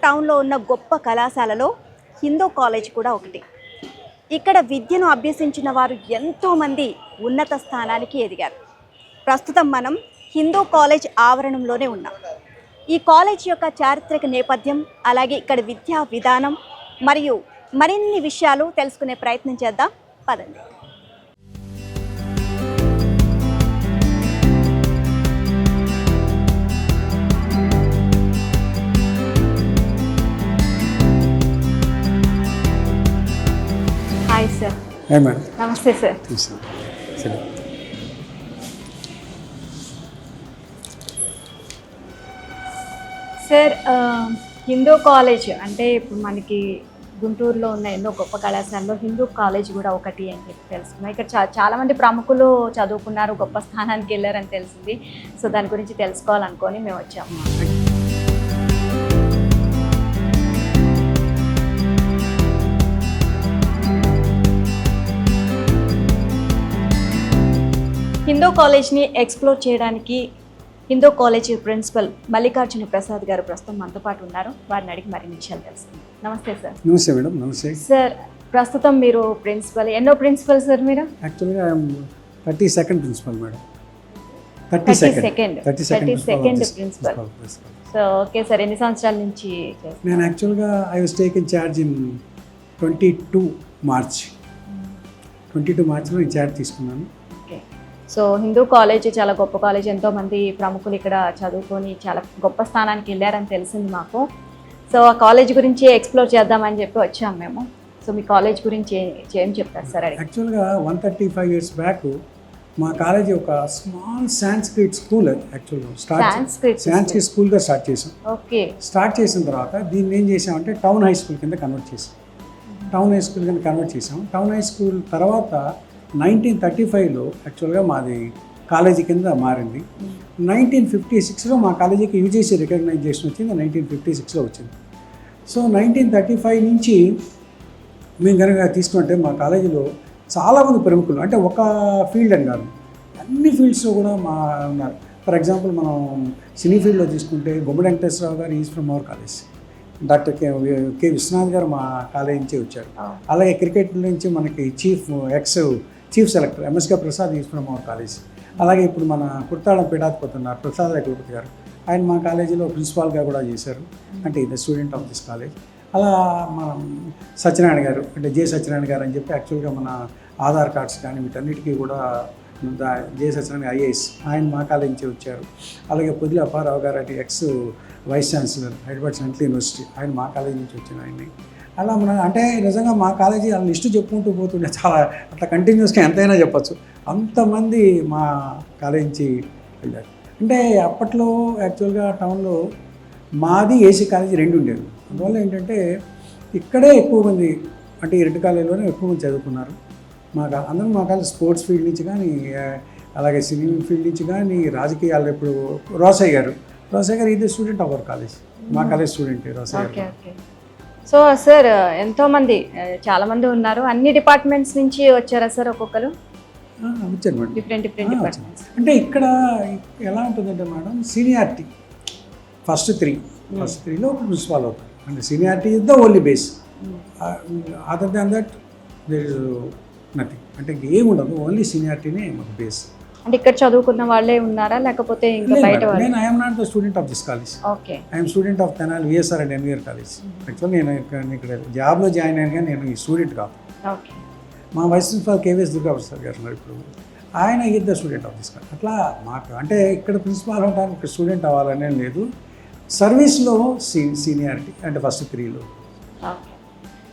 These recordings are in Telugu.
టౌన్లో ఉన్న గొప్ప కళాశాలలో హిందూ కాలేజ్ కూడా ఒకటి. ఇక్కడ విద్యను అభ్యసించిన వారు ఎంతోమంది ఉన్నత స్థానానికి ఎదిగారు. ప్రస్తుతం మనం హిందూ కాలేజ్ ఆవరణంలోనే ఉన్నాం. ఈ కాలేజ్ యొక్క చారిత్రక నేపథ్యం, అలాగే ఇక్కడ విద్యా విధానం మరియు మరిన్ని విషయాలు తెలుసుకునే ప్రయత్నం చేద్దాం. పదండి. Hi sir. నమస్తే సార్. సార్, హిందూ కాలేజ్ అంటే ఇప్పుడు మనకి గుంటూరులో ఉన్న ఎన్నో గొప్ప కళాశాలలో హిందూ కాలేజ్ కూడా ఒకటి అని చెప్పి తెలుసుకున్నాం. ఇక్కడ చాలామంది ప్రముఖులు చదువుకున్నారు, గొప్ప స్థానానికి వెళ్ళారని తెలిసింది. సో దాని గురించి తెలుసుకోవాలనుకొని మేము వచ్చాము. హిందూ కాలేజ్ని ఎక్స్ప్లోర్ చేయడానికి హిందూ కాలేజ్ ప్రిన్సిపల్ మల్లికార్జున ప్రసాద్ గారు ప్రస్తుతం మనతో పాటు ఉన్నారు. వారిని అడిగి మరిన్ని విషయాలు తెలుసుకుందాం. నమస్తే సార్. నమస్తే మేడం. నమస్తే సార్. ప్రస్తుతం మీరు ప్రిన్సిపల్, ఎన్నో ప్రిన్సిపల్ సార్ మీరు? యాక్చువల్గా 32nd principal madam. 32nd principal. So okay sir, ఎన్ని సంవత్సరాల నుంచి? నేను యాక్చువల్గా I was taken charge in 22 మార్చ్లో ఈ చార్జ్ తీసుకున్నాను. సో హిందూ కాలేజ్ చాలా గొప్ప కాలేజ్, ఎంతోమంది ప్రముఖులు ఇక్కడ చదువుకొని చాలా గొప్ప స్థానానికి వెళ్ళారని తెలిసింది మాకు. సో ఆ కాలేజ్ గురించి ఎక్స్ప్లోర్ చేద్దామని చెప్పి వచ్చాము మేము. సో మీ కాలేజ్ గురించి ఏం చెప్తారు సార్? యాక్చువల్గా 135 years బ్యాక్ మా కాలేజీ ఒక స్మాల్ సాంస్క్రిట్ స్కూల్ యాక్చువల్గా సాంస్క్రిట్ స్కూల్గా స్టార్ట్ చేసాం. ఓకే. స్టార్ట్ చేసిన తర్వాత దీన్ని ఏం చేసామంటే టౌన్ హై స్కూల్ కింద కన్వర్ట్ చేసాం. టౌన్ హై స్కూల్ తర్వాత 1935లో యాక్చువల్గా మాది కాలేజీ కింద మారింది. 1956లో మా కాలేజీకి యూజీసీ రికగ్నైజేషన్ వచ్చింది. 1956లో వచ్చింది. సో 1935 నుంచి మేము కనుక తీసుకుంటే మా కాలేజీలో చాలామంది ప్రముఖులు, అంటే ఒక ఫీల్డ్ అని కాదు, అన్ని ఫీల్డ్స్లో కూడా ఉన్నారు. ఫర్ ఎగ్జాంపుల్ మనం సినీ ఫీల్డ్లో తీసుకుంటే Gummadi Venkateswararao garu is from our college. Doctor K Viswanath garu మా కాలేజ్ నుంచే వచ్చారు. అలాగే క్రికెట్ నుంచి మనకి chief selector MSK Prasad is from our college. అలాగే ఇప్పుడు మన కుర్తాళం పీఠాధిపతున్నారు ప్రసాద్ రెడ్డి గారు, ఆయన మా కాలేజీలో ప్రిన్సిపాల్గా కూడా చేశారు. అంటే ఇది స్టూడెంట్ ఆఫ్ దిస్ కాలేజ్. అలా మన సత్యనారాయణ గారు, అంటే జే సత్యనారాయణ గారు అని చెప్పి యాక్చువల్గా మన ఆధార్ కార్డ్స్ కానీ వీటన్నిటికీ కూడా జే సత్యనారాయణ ఐఏఎస్, ఆయన మా కాలేజ్ నుంచి వచ్చారు. అలాగే పొదిలి అప్పారావు గారు అంటే ex vice chancellor Hyderabad central university, ఆయన మా కాలేజ్ నుంచి వచ్చిన ఆయన్ని. అలా అంటే నిజంగా మా కాలేజీ వాళ్ళ లిస్టు చెప్పుకుంటూ పోతుండే, చాలా అట్లా కంటిన్యూస్గా ఎంతైనా చెప్పచ్చు. అంతమంది మా కాలేజ్ నుంచి వెళ్ళారు. అంటే అప్పట్లో యాక్చువల్గా టౌన్లో మాది ఏసీ కాలేజీ 2 ఉండేవి. అందువల్ల ఏంటంటే ఇక్కడే ఎక్కువ మంది, అంటే ఈ 2 కాలేజీలోనే ఎక్కువ మంది చదువుకున్నారు. అందరూ మా కాలేజ్ స్పోర్ట్స్ ఫీల్డ్ నుంచి కానీ, అలాగే సినీ ఫీల్డ్ నుంచి కానీ, రాజకీయాలు. ఇప్పుడు రోసయ్య గారు ఇది స్టూడెంట్ ఆఫ్ అవర్ కాలేజ్, మా కాలేజ్ స్టూడెంట్ రోసయ్య గారు. సో సార్, ఎంతోమంది చాలామంది ఉన్నారు, అన్ని డిపార్ట్మెంట్స్ నుంచి వచ్చారా సార్? ఒక్కొక్కరు వచ్చారు మేడం, డిఫరెంట్ డిపార్ట్మెంట్స్. అంటే ఇక్కడ ఎలా ఉంటుందంటే మేడం, సీనియారిటీ ఫస్ట్ 3లో ప్రిన్సిపాల్ అవుతారు. అంటే seniority is the only base. Other than that there is nothing. అంటే ఏముండదు, ఓన్లీ సీనియారిటీనే మాకు బేస్. అంటే ఇక్కడ చదువుకున్న వాళ్ళే ఉన్నారా, లేకపోతే ఇంకా బయట? నేను I'm not the student of this college. Okay. I'm student of Tenali VSR and NVR college. Actual నేను ఇక్కడ జాబ్లో జాయిన్ అయ్యాను, కానీ నేను ఈ స్టూడెంట్ కాదు. ఓకే. మా వైస్ ప్రిన్సిపాల్ కేవీఎస్ దుర్గాప్రసాద్ గారు ఉన్నారు ఇప్పుడు, ఆయన is the student of this college. అట్లా మాకు అంటే ఇక్కడ ప్రిన్సిపాల్ అవడానికి ఇక్కడ స్టూడెంట్ అవ్వాలనే లేదు, సర్వీస్లో సీనియారిటీ అంటే ఫస్ట్ 3లో. ఓకే.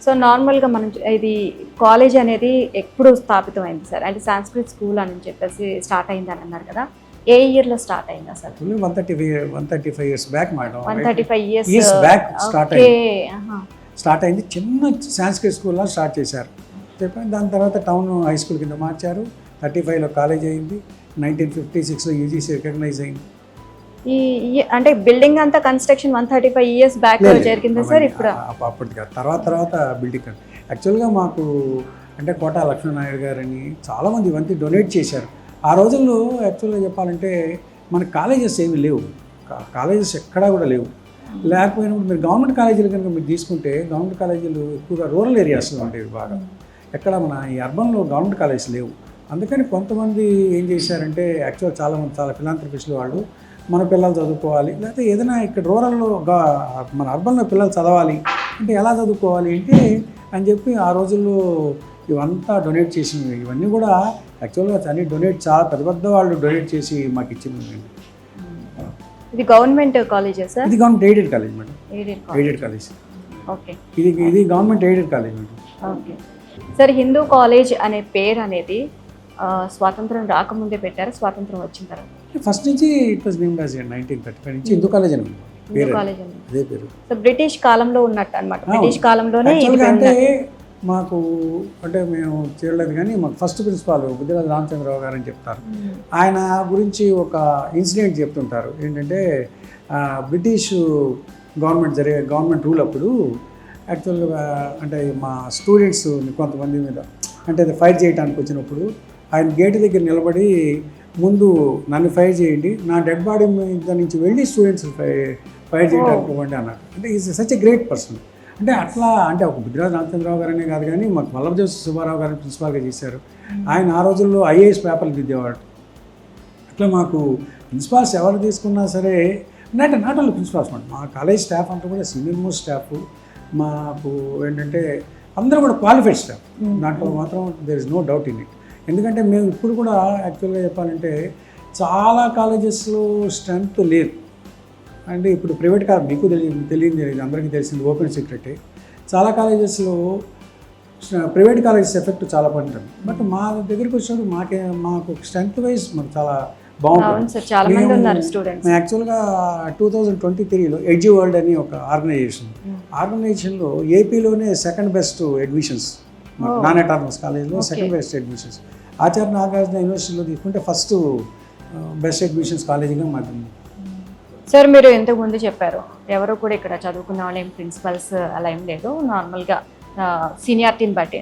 సో నార్మల్గా మనం ఇది కాలేజ్ అనేది ఎప్పుడు స్థాపితమైంది సార్? అంటే సాంస్క్రిట్ స్కూల్ అని చెప్పేసి స్టార్ట్ అయిందని అన్నారు కదా, ఏ ఇయర్లో స్టార్ట్ అయిందా sir? 135 years back madam. 135 years back start అయింది. చిన్న సాంస్క్రిట్ స్కూల్లో స్టార్ట్ చేశారు చెప్పండి. దాని తర్వాత టౌన్ హై స్కూల్ కింద మార్చారు. 35లో కాలేజ్ అయింది. 1956లో యూజీసీ రికగ్నైజ్ అయింది. అంటే బిల్డింగ్ అంతా కన్స్ట్రక్షన్ 135 years బ్యాక్ జరిగింది సార్? ఇప్పుడు అప్పటికి తర్వాత బిల్డింగ్ యాక్చువల్గా మాకు అంటే కోటా లక్ష్మీనాయుడు గారని చాలామంది ఇవంతా డొనేట్ చేశారు. ఆ రోజుల్లో యాక్చువల్గా చెప్పాలంటే మన కాలేజెస్ ఏమీ లేవు, కాలేజెస్ ఎక్కడా కూడా లేవు. లేకపోయినప్పుడు మీరు గవర్నమెంట్ కాలేజీలు కనుక మీరు తీసుకుంటే గవర్నమెంట్ కాలేజీలు ఎక్కువగా రూరల్ ఏరియాస్లో ఉండేవి బాగా. ఎక్కడ మన ఈ అర్బన్లో గవర్నమెంట్ కాలేజెస్ లేవు. అందుకని కొంతమంది ఏం చేశారంటే యాక్చువల్ చాలామంది చాలా ఫిలాంథ్రపిస్టులు వాళ్ళు మన పిల్లలు చదువుకోవాలి, లేకపోతే ఏదైనా ఇక్కడ రూరల్లో మన అర్బన్లో పిల్లలు చదవాలి అంటే ఎలా చదువుకోవాలి అంటే అని చెప్పి ఆ రోజుల్లో ఇవంతా డొనేట్ చేసినవి. ఇవన్నీ కూడా యాక్చువల్గా అన్ని డొనేట్ చాలా పెద్ద పెద్ద వాళ్ళు డొనేట్ చేసి మాకు ఇచ్చింది. ఇది గవర్నమెంట్ కాలేజా సార్? ఇది government aided college madam. Aided college. Okay. ఇది government aided college madam. Okay sir, Hindu college అనే పేరు అనేది స్వాతంత్రం రాకముందే పెట్టారు, స్వాతంత్రం వచ్చిన తర్వాత? ఫస్ట్ నుంచి ఇట్ వాజ్ నేమ్డ్ యాజ్ 1935 నుంచి హిందూ కాలేజ్ అని పేరు. కాలేజ్ అదే పేరు. సో బ్రిటిష్ కాలంలో ఉన్నట్టు అన్నమాట. బ్రిటిష్ కాలంలోనే అంటే మాకు అంటే మేము చేయలేదు కానీ మాకు ఫస్ట్ ప్రిన్సిపాల్ బుద్ధిరాజు రామచంద్రరావు గారు అని చెప్తారు. ఆయన గురించి ఒక ఇన్సిడెంట్ చెప్తుంటారు. ఏంటంటే బ్రిటిష్ గవర్నమెంట్ రూల్ అప్పుడు యాక్చువల్గా అంటే మా స్టూడెంట్స్ కొంతమంది మీద అంటే ఫైర్ చేయడానికి వచ్చినప్పుడు ఆయన గేటు దగ్గర నిలబడి ముందు నన్ను ఫైర్ చేయండి, నా డెడ్ బాడీ మీద నుంచి వెళ్ళి స్టూడెంట్స్ ఫైర్ చేయడానికి ఇవ్వండి అన్నారు. అంటే is such a great person. అంటే అట్లా అంటే ఒక బుద్ధిరాజు రామచంద్రరావు గారనే కాదు కానీ మాకు వల్లభదేవ సుబ్బారావు గారిని ప్రిన్సిపాల్గా చేశారు. ఆయన ఆ రోజుల్లో ఐఏఎస్ పేపర్లు దిద్దేవాడు. అట్లా మాకు ప్రిన్సిపాల్స్ ఎవరు తీసుకున్నా సరే అంటే నాట్ ఓన్లీ ప్రిన్సిపాల్స్ మాట మా కాలేజ్ స్టాఫ్ అంతా కూడా సీనియర్ మోస్ట్ స్టాఫ్. మాకు ఏంటంటే అందరూ కూడా క్వాలిఫైడ్ స్టాఫ్. దాంట్లో మాత్రం there is no doubt in it. ఎందుకంటే మేము ఇప్పుడు కూడా యాక్చువల్గా చెప్పాలంటే చాలా కాలేజెస్లో స్ట్రెంత్ లేదు. అంటే ఇప్పుడు ప్రైవేట్ మీకు తెలియదు అందరికీ తెలిసింది ఓపెన్ సీక్రెటే. చాలా కాలేజెస్లో ప్రైవేట్ కాలేజెస్ ఎఫెక్ట్ చాలా పడుతుంది. బట్ మా దగ్గరికి వచ్చినప్పుడు మాకు స్ట్రెంత్ వైజ్ మాకు చాలా బాగుంటుంది. మేము యాక్చువల్గా 2023లో ఎడ్జి వరల్డ్ అని ఒక ఆర్గనైజేషన్లో ఏపీలోనే second best admissions, non autonomous కాలేజ్లో second best admissions. Acharya Nagarjuna యూనివర్సిటీలో తీసుకుంటే ఫస్ట్ బెస్ట్ అడ్మిషన్స్ కాలేజీగా మాకు. సార్ మీరు ఇంతకు ముందు చెప్పారు ఎవరు కూడా ఇక్కడ చదువుకున్న వాళ్ళు ఏం ప్రిన్సిపల్స్ అలా ఏం లేదు, నార్మల్గా సీనియారిటీని బట్టి.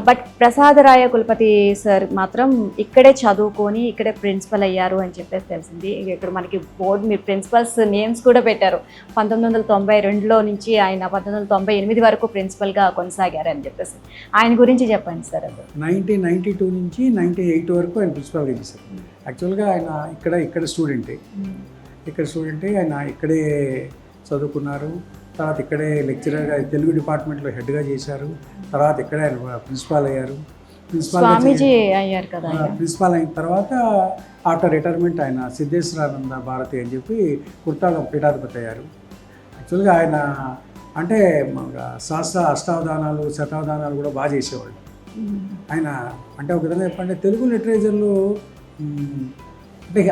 బట్ ప్రసాదరాయ కులపతి సార్ మాత్రం ఇక్కడే చదువుకొని ఇక్కడే ప్రిన్సిపల్ అయ్యారు అని చెప్పేసి తెలిసింది. ఇక్కడ మనకి బోర్డు మీ ప్రిన్సిపల్స్ నేమ్స్ కూడా పెట్టారు. 1992లో నుంచి ఆయన 1998 వరకు ప్రిన్సిపల్గా కొనసాగారు అని చెప్పేసి. ఆయన గురించి చెప్పండి సార్. అది 1992 నుంచి 98 వరకు ఆయన ప్రిన్సిపల్గా చేశారు. యాక్చువల్గా ఆయన ఇక్కడ స్టూడెంటే. ఆయన ఇక్కడే చదువుకున్నారు. తర్వాత ఇక్కడే లెక్చరర్గా తెలుగు డిపార్ట్మెంట్లో హెడ్గా చేశారు. తర్వాత ఇక్కడే ఆయన ప్రిన్సిపాల్ అయ్యారు. ప్రిన్సిపాల్ అయిన తర్వాత ఆఫ్టర్ రిటైర్మెంట్ ఆయన సిద్ధేశ్వరానంద భారతి అని చెప్పి కుర్తాళం పీఠాధిపతి అయ్యారు. యాక్చువల్గా ఆయన అంటే శాస్త్ర అష్టావధానాలు శతావధానాలు కూడా బాగా చేసేవాళ్ళు. ఆయన అంటే ఒక విధంగా చెప్పంటే తెలుగు లిటరేచర్లో అంటే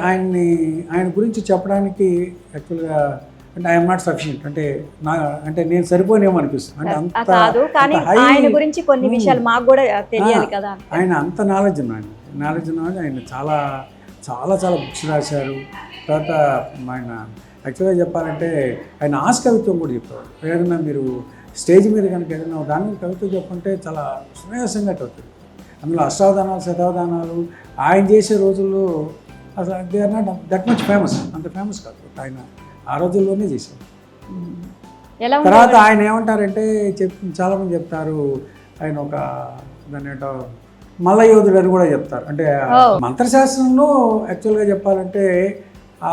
ఆయన గురించి చెప్పడానికి యాక్చువల్గా అంటే ఐఎమ్ నాట్ సఫిషియంట్ అంటే నేను సరిపోనేమో అనిపిస్తుంది. అంటే అంత ఆయన గురించి కొన్ని విషయాలు మాకు కూడా తెలియాలి కదా. ఆయన అంత నాలెడ్జ్ ఉన్నది. ఆయన చాలా చాలా చాలా బుక్స్ రాశారు. తర్వాత ఆయన యాక్చువల్గా చెప్పాలంటే ఆయన ఆశ కవిత్వం కూడా చెప్పారు. ఏదైనా మీరు స్టేజ్ మీద కనుక ఏదైనా దాని మీద కవిత్వం చెప్పుకుంటే చాలా సునాయాసంగా అవుతుంది. అందులో అష్టావధానాలు శతావధానాలు ఆయన చేసే రోజుల్లో అసలు they are not that much famous, అంత ఫేమస్ కాదు. ఆయన ఆ రోజుల్లోనే చేశారు. తర్వాత ఆయన ఏమంటారంటే చాలామంది చెప్తారు ఆయన ఒక దాని ఏంటో మల్లయోధుడు అని కూడా చెప్తారు. అంటే మంత్రశాస్త్రంలో యాక్చువల్గా చెప్పాలంటే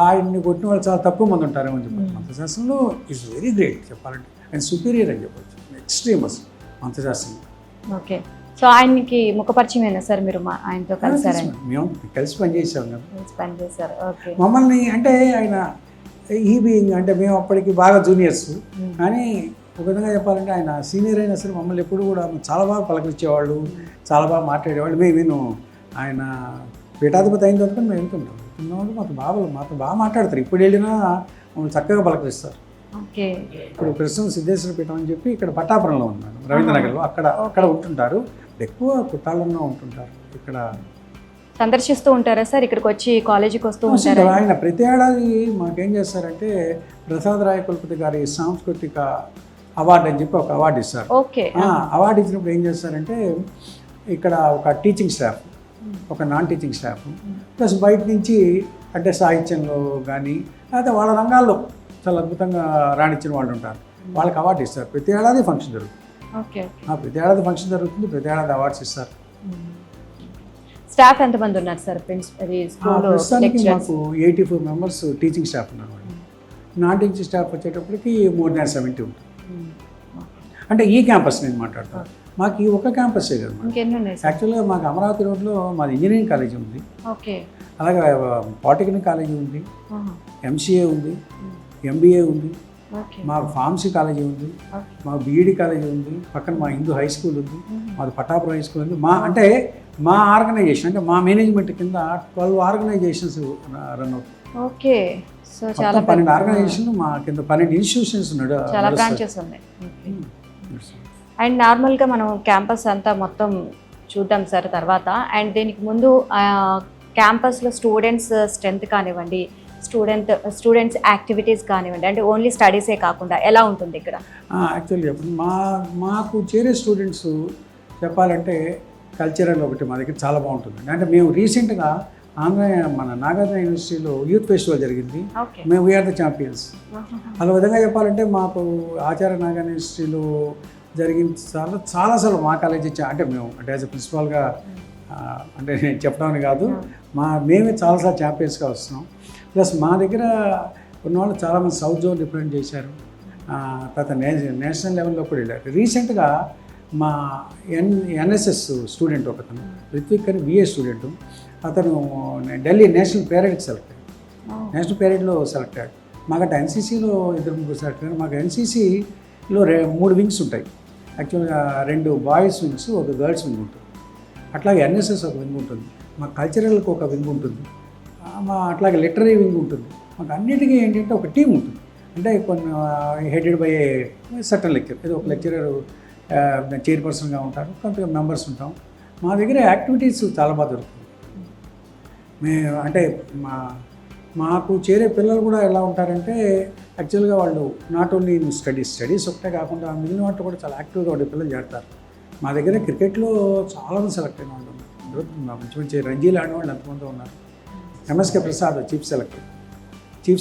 ఆయన్ని కొట్టిన వాళ్ళు చాలా తక్కువ మంది ఉంటారేమో అని చెప్పారు. మంత్రశాస్త్రంలో ఈజ్ వెరీ గ్రేట్ చెప్పాలంటే. ఆయన సుపీరియర్ అని చెప్పచ్చు, ఎక్స్ట్రీమస్ మంత్రశాస్త్రంలో. ఓకే. సో ఆయనకి ముఖపరిచయమేనా సార్ మీరు ఆయనతో కలిసారా? మేము కలిసి పనిచేసాం కదా. పనిచేశారు. ఓకే. మమ్మల్ని అంటే ఆయన బీయింగ్ అంటే మేము అప్పటికి బాగా జూనియర్స్, కానీ ఒక విధంగా చెప్పాలంటే ఆయన సీనియర్ అయినా సరే మమ్మల్ని ఎప్పుడు కూడా చాలా బాగా పలకరించేవాళ్ళు, చాలా బాగా మాట్లాడేవాళ్ళు. మేము ఆయన పీఠాధిపతి అయిన తర్వాత మేము వెళ్తుంటాం. మాతో బాగా మాట్లాడతారు. ఇప్పుడు వెళ్ళినా మమ్మల్ని చక్కగా పలకరిస్తారు. ఓకే. ఇప్పుడు ప్రస్తుతం సిద్ధేశ్వర పీఠం అని చెప్పి ఇక్కడ పట్టాపురంలో ఉన్నాను, రవీంద్రనగర్లో. అక్కడ ఉంటుంటారు. ఎక్కువ కుట్టాలంలో ఉంటుంటారు. ఇక్కడ సందర్శిస్తూ ఉంటారా సార్? ఇక్కడికి వచ్చి కాలేజీకి వస్తూ ఉంటారు. ఆయన ప్రతి ఏడాది మాకేం చేస్తారంటే ప్రసాదరాయ కులపతి గారి సాంస్కృతిక అవార్డు అని చెప్పి ఒక అవార్డు ఇస్తారు. ఓకే. అవార్డు ఇచ్చినప్పుడు ఏం చేస్తారంటే ఇక్కడ ఒక టీచింగ్ స్టాఫ్, ఒక నాన్ టీచింగ్ స్టాఫ్, ప్లస్ బయట నుంచి అంటే సాహిత్యంలో కానీ లేకపోతే వాళ్ళ రంగాల్లో చాలా అద్భుతంగా రాణించిన వాళ్ళు ఉంటారు, వాళ్ళకి అవార్డు ఇస్తారు. ప్రతి ఏడాది ఫంక్షన్ జరుగుతుంది. ఓకే. ప్రతి ఏడాది ఫంక్షన్ జరుగుతుంది, ప్రతి ఏడాది అవార్డ్స్ ఇస్తారు. స్టాఫ్ ఎంతమంది ఉన్నారు సార్ ప్రస్తుతానికి మాకు 84 మెంబర్స్ టీచింగ్ స్టాఫ్ ఉన్నారు. నాన్ టీచింగ్ స్టాఫ్ వచ్చేటప్పటికి మోర్ దాన్ 70 ఉంటుంది. అంటే ఈ క్యాంపస్ నేను మాట్లాడతాను, మాకు ఈ ఒక్క క్యాంపస్సే కదా. ఇంకెన్ని ఉన్నాయి సార్? యాక్చువల్గా మాకు అమరావతి రోడ్లో మాది ఇంజనీరింగ్ కాలేజీ ఉంది, ఓకే. అలాగే పాలిటెక్నిక్ కాలేజీ ఉంది, ఎంసీఏ ఉంది, ఎంబీఏ ఉంది, ఓకే. మాకు ఫార్మసీ కాలేజీ ఉంది, మాకు బీఈడి కాలేజీ ఉంది, పక్కన మా హిందూ హై స్కూల్ ఉంది, మాది పట్టాపురం హై స్కూల్ ఉంది. అంటే మా ఆర్గనైజేషన్ అంటే మా మేనేజ్మెంట్ కింద 12 ఆర్గనైజేషన్స్ రన్ అవుతాయి. ఓకే. సో చాలా 12 ఆర్గనైజేషన్ మా కింద 12 ఇన్స్టిట్యూషన్స్ చాలా బ్రాంచెస్ ఉన్నాయి. అండ్ నార్మల్గా మనం క్యాంపస్ అంతా మొత్తం చూద్దాం సార్ తర్వాత. అండ్ దీనికి ముందు క్యాంపస్లో స్టూడెంట్స్ స్ట్రెంత్ కానివ్వండి, స్టూడెంట్స్ యాక్టివిటీస్ కానివ్వండి, అంటే ఓన్లీ స్టడీసే కాకుండా ఎలా ఉంటుంది ఇక్కడ? యాక్చువల్లీ చెప్పండి, మాకు చేరే స్టూడెంట్స్ చెప్పాలంటే కల్చరల్ ఒకటి మా దగ్గర చాలా బాగుంటుంది. అంటే మేము రీసెంట్గా మన నాగార్జున యూనివర్సిటీలో యూత్ ఫెస్టివల్ జరిగింది, మేము వీఆర్ ద ఛాంపియన్స్. అలా విధంగా చెప్పాలంటే మాకు ఆచార్య నాగార్జున యూనివర్సిటీలో జరిగింది చాలాసార్లు మా కాలేజీ అంటే మేము అంటే యాజ్ ఎ ప్రిన్సిపాల్గా అంటే నేను చెప్పడానికి కాదు, మేమే చాలాసార్లు ఛాంపియన్స్గా వస్తున్నాం. ప్లస్ మా దగ్గర ఉన్నవాళ్ళు చాలామంది సౌత్ జోన్ రిప్రజెంట్ చేశారు, తర్వాత నేషనల్ లెవెల్లో కూడా వెళ్ళారు. రీసెంట్గా మా ఎన్ఎస్ఎస్ స్టూడెంట్ ఒకతను రిత్విక్ అని బిఏ స్టూడెంట్, అతను ఢిల్లీ నేషనల్ పేరెడ్కి సెలెక్ట్ అయ్యాడు, నేషనల్ పేరెడ్లో సెలెక్ట్ అయ్యాడు. మాకు ఎన్సీసీలో 2-3 సెలెక్ట్ అయ్యారు. మాకు ఎన్సీసీలో 3 వింగ్స్ ఉంటాయి. యాక్చువల్గా 2 బాయ్స్ వింగ్స్, 1 గర్ల్స్ వింగ్ ఉంటుంది. అట్లాగే ఎన్ఎస్ఎస్ ఒక వింగ్ ఉంటుంది, మా కల్చరల్కి ఒక వింగ్ ఉంటుంది, అట్లాగే లిటరీ వింగ్ ఉంటుంది. మాకు అన్నిటికీ ఏంటంటే ఒక టీం ఉంటుంది. అంటే కొన్ని హెడెడ్ బై సర్టన్ లెక్చర్, ఏదో ఒక లెక్చరర్ చైర్పర్సన్గా ఉంటారు, కొంత మెంబర్స్ ఉంటాం. మా దగ్గర యాక్టివిటీస్ చాలా బాగా దొరుకుతుంది. అంటే మాకు చేరే పిల్లలు కూడా ఎలా ఉంటారంటే యాక్చువల్గా వాళ్ళు నాట్ ఓన్లీ స్టడీస్ ఒకటే కాకుండా మిగిలిన వాటిలో కూడా చాలా యాక్టివ్గా ఉండే పిల్లలు చేస్తారు. మా దగ్గర క్రికెట్లో చాలామంది సెలెక్ట్ అయిన వాళ్ళు ఉన్నారు, మంచి మంచి రంజీలు ఆడిన వాళ్ళు ఎంతమంది ఉన్నారు. ఎంఎస్కే ప్రసాద్ చీఫ్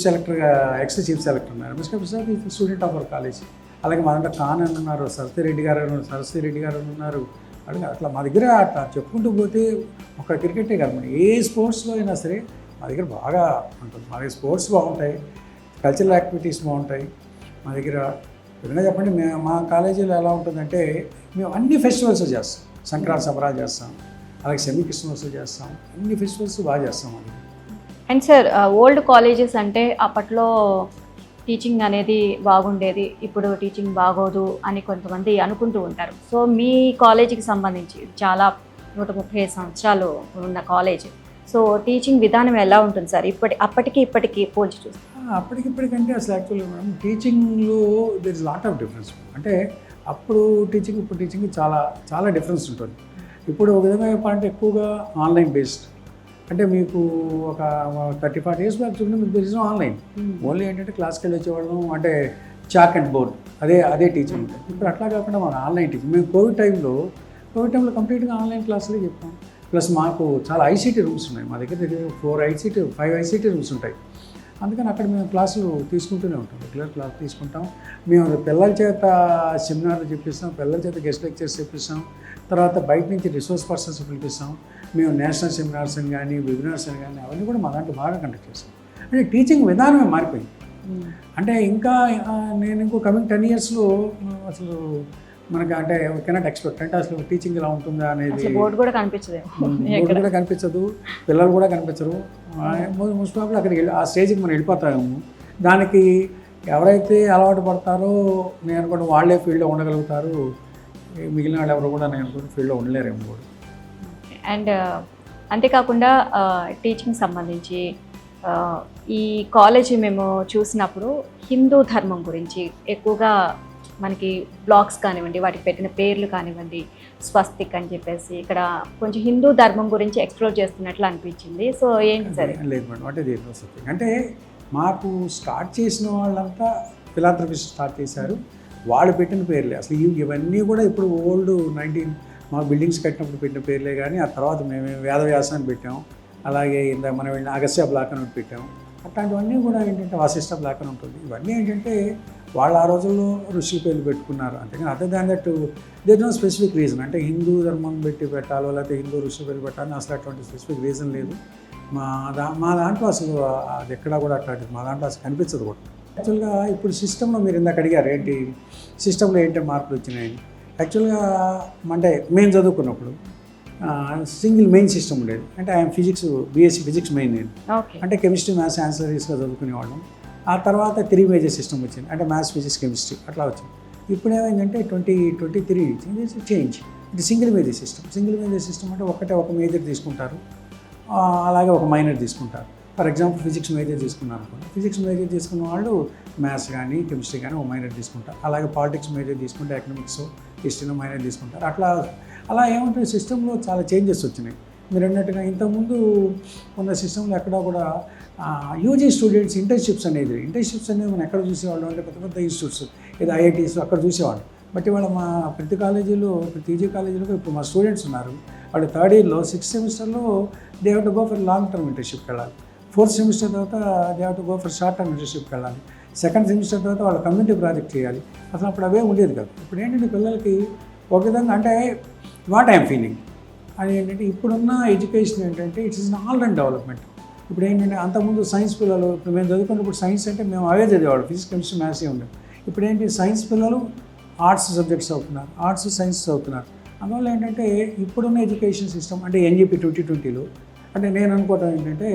సెలెక్టర్గా ఎక్స్ చీఫ్ సెలెక్టర్ ఉన్నారు. MSK Prasad is student of our college. అలాగే మా దాంట్లో ఖాన్ అని ఉన్నారు, సరస్వతి రెడ్డి గారు ఉన్నారు. అట్లా మా దగ్గర అట్లా చెప్పుకుంటూ పోతే ఒక క్రికెటే కాదు, మన ఏ స్పోర్ట్స్లో అయినా సరే మా దగ్గర బాగా ఉంటుంది. మా దగ్గర స్పోర్ట్స్ బాగుంటాయి, కల్చరల్ యాక్టివిటీస్ బాగుంటాయి. మా దగ్గర విధంగా చెప్పండి, మా కాలేజీలో ఎలా ఉంటుందంటే మేము అన్ని ఫెస్టివల్స్ చేస్తాం. సంక్రాంతి సంబరాలు చేస్తాం, అలాగే సెమీ క్రిస్మస్ చేస్తాం, అన్ని ఫెస్టివల్స్ బాగా చేస్తాం. అది అండ్ సార్ ఓల్డ్ కాలేజెస్ అంటే అప్పట్లో టీచింగ్ అనేది బాగుండేది, ఇప్పుడు టీచింగ్ బాగోదు అని కొంతమంది అనుకుంటూ ఉంటారు. సో మీ కాలేజీకి సంబంధించి చాలా 135 సంవత్సరాలు ఉన్న కాలేజ్, సో టీచింగ్ విధానం ఎలా ఉంటుంది సార్ అప్పటికి ఇప్పటికి పోల్చి చూస్తే? అప్పటికిప్పటికంటే అసలు యాక్చువల్గా మనం టీచింగ్లో there is lot of difference. అంటే అప్పుడు టీచింగ్ ఇప్పుడు టీచింగ్ చాలా చాలా డిఫరెన్స్ ఉంటుంది. ఇప్పుడు ఒక విధంగా చెప్పాలంటే ఎక్కువగా ఆన్లైన్ బేస్డ్. అంటే మీకు ఒక 30-40 years బ్యాక్ చూడండి, మీకు తెలిసిన ఆన్లైన్ ఓన్లీ ఏంటంటే క్లాస్కి వెళ్ళి వచ్చేవాళ్ళం, అంటే చాక్ అండ్ బోర్డ్ అదే టీచింగ్ ఉంటుంది. ఇప్పుడు అట్లా కాకుండా మన ఆన్లైన్ టీచింగ్. మేము కోవిడ్ టైంలో కంప్లీట్గా ఆన్లైన్ క్లాసులే చెప్పాం. ప్లస్ మాకు చాలా ఐసీటీ రూమ్స్ ఉన్నాయి మా దగ్గర 5 ఐసీటీ రూమ్స్ ఉంటాయి. అందుకని అక్కడ మేము క్లాసులు తీసుకుంటూనే ఉంటాం, రెగ్యులర్ క్లాస్ తీసుకుంటాం. మేము పిల్లల చేత సెమినార్లు చెప్పిస్తాం, పిల్లల చేత గెస్ట్ లెక్చర్స్ చెప్పిస్తాం, తర్వాత బయట నుంచి రిసోర్స్ పర్సన్స్ పిలిపిస్తాం. మేము నేషనల్ సెమినార్స్ అని కానీ వెబినార్స్ అని కానీ అవన్నీ కూడా మా దాంట్లో బాగా కండక్ట్ చేస్తాం. అంటే టీచింగ్ విధానమే మారిపోయింది. అంటే ఇంకా నేను ఇంకో కమింగ్ 10 yearsలో అసలు మనకి అంటే కెనాట్ ఎక్స్పెక్ట్, అంటే అసలు టీచింగ్ ఎలా ఉంటుందా అనేది బోర్డు కూడా కనిపించదు, పిల్లలు కూడా కనిపించరు. మోస్ట్ ప్రాబ్లీ అక్కడికి ఆ స్టేజ్కి మనం వెళ్ళిపోతాము. దానికి ఎవరైతే అలవాటు పడతారో నేను అనుకోండి వాళ్ళే ఫీల్డ్లో ఉండగలుగుతారు, మిగిలిన వాళ్ళు ఎవరు కూడా నేను అనుకుంటే ఫీల్డ్లో ఉండలేరేమో కూడా. అండ్ అంతేకాకుండా టీచింగ్ సంబంధించి ఈ కాలేజీ మేము చూసినప్పుడు హిందూ ధర్మం గురించి ఎక్కువగా మనకి బ్లాగ్స్ కానివ్వండి, వాటికి పెట్టిన పేర్లు కానివ్వండి, స్వస్తిక్ అని చెప్పేసి ఇక్కడ కొంచెం హిందూ ధర్మం గురించి ఎక్స్ప్లోర్ చేస్తున్నట్లు అనిపించింది. సో ఏంటి సార్? లేదు మేడం, అంటే స్వస్తిక్ అంటే మాకు స్టార్ట్ చేసిన వాళ్ళంతా ఫిలాంథ్రపిస్ట్ స్టార్ట్ చేశారు, వాళ్ళు పెట్టిన పేర్లే. అసలు ఇవన్నీ కూడా ఇప్పుడు ఓల్డ్ 19 మాకు బిల్డింగ్స్ కట్టినప్పుడు పెట్టిన పేర్లే. కానీ ఆ తర్వాత మేము వేదవ్యాసాన్ని పెట్టాం, అలాగే ఇందాక మనం వెళ్ళిన అగస్త్య బ్లాక్ అని పెట్టాం, అట్లాంటివన్నీ కూడా ఏంటంటే వాసిష్ట బ్లాక్ అని ఉంటుంది. ఇవన్నీ ఏంటంటే వాళ్ళు ఆ రోజుల్లో ఋషుల పేర్లు పెట్టుకున్నారు, అంతేగాని other than that there no specific reason. అంటే హిందూ ధర్మం పెట్టి పెట్టాలో లేకపోతే హిందూ ఋషుల పేర్లు పెట్టాలని అసలు అటువంటి స్పెసిఫిక్ రీజన్ లేదు. మా దాంట్లో అసలు అది ఎక్కడా కూడా అట్లాంటిది మా దాంట్లో అసలు కనిపించదు కూడా. యాక్చువల్గా ఇప్పుడు సిస్టంలో మీరు ఇందాక అడిగారు ఏంటి సిస్టంలో ఏంటి మార్పులు వచ్చినాయి. యాక్చువల్గా అంటే మేము చదువుకున్నప్పుడు సింగిల్ మెయిన్ సిస్టమ్ ఉండేది. అంటే I'm physics, BSc physics main నేను. అంటే కెమిస్ట్రీ, మ్యాథ్స్ ఆన్సరీస్గా చదువుకునేవాళ్ళం. ఆ తర్వాత 3 మేజర్ సిస్టమ్ వచ్చింది, అంటే మ్యాథ్స్, ఫిజిక్స్, కెమిస్ట్రీ అట్లా వచ్చింది. ఇప్పుడు ఏమైందంటే 2023 నుంచి చేంజ్, ఇది single major system. Single major system అంటే ఒక మేజర్ తీసుకుంటారు, అలాగే ఒక మైనర్ తీసుకుంటారు. ఫర్ ఎగ్జాంపుల్ ఫిజిక్స్ మేజర్ తీసుకున్నారు అనుకోండి, ఫిజిక్స్ మేజర్ తీసుకున్న వాళ్ళు మ్యాథ్స్ కానీ కెమిస్ట్రీ కానీ ఒక మైనర్ తీసుకుంటారు. అలాగే పాలిటిక్స్ మేజర్ తీసుకుంటే ఎకనామిక్స్, హిస్టరీలో మైనర్ తీసుకుంటారు. అలా ఏమంటే సిస్టంలో చాలా చేంజెస్ వచ్చినాయి. మీరు అన్నట్టుగా ఇంతకుముందు ఉన్న సిస్టంలో ఎక్కడా కూడా యూజీ స్టూడెంట్స్ ఇంటర్న్షిప్స్ అనేది మనం ఎక్కడ చూసేవాళ్ళం అంటే పెద్ద పెద్ద ఇన్స్టిట్యూట్స్, ఏదో ఐఐటీస్ అక్కడ చూసేవాళ్ళం. బట్ ఇవాళ మా ప్రతి కాలేజీలో, ప్రతి పీజీ కాలేజీలో ఇప్పుడు మా స్టూడెంట్స్ ఉన్నారు, వాళ్ళు 3rd ఇయర్లో 6th సెమిస్టర్లో they have to go for long term ఇంటర్న్షిప్కి వెళ్ళాలి. 4th సెమిస్టర్ తర్వాత they have to go for short term ఇంటర్న్షిప్కి వెళ్ళాలి. 2nd సెమిస్టర్ తర్వాత వాళ్ళ కమ్యూనిటీ ప్రాజెక్ట్ చేయాలి. అసలు అప్పుడు అవే ఉండేది కాదు. ఇప్పుడు ఏంటంటే పిల్లలకి ఒక విధంగా అంటే వాట్ ఐఎమ్ ఫీలింగ్ అది ఏంటంటే ఇప్పుడున్న ఎడ్యుకేషన్ ఏంటంటే it's is all round development. ఇప్పుడు ఏంటంటే అంతకుముందు సైన్స్ పిల్లలు, ఇప్పుడు మేము చదువుకున్నప్పుడు సైన్స్ అంటే మేము అవే చదివేవాళ్ళు, ఫిజిక్స్, కెమిస్ట్రీ, మ్యాథ్స్ ఉండేవి. ఇప్పుడు ఏంటి సైన్స్ పిల్లలు ఆర్ట్స్ సబ్జెక్ట్స్ చదువుతున్నారు, ఆర్ట్స్ సైన్స్ చదువుతున్నారు. అందువల్ల ఏంటంటే ఇప్పుడున్న ఎడ్యుకేషన్ సిస్టమ్ అంటే ఎన్జీపీ 2020లో అంటే నేను అనుకోవటం ఏంటంటే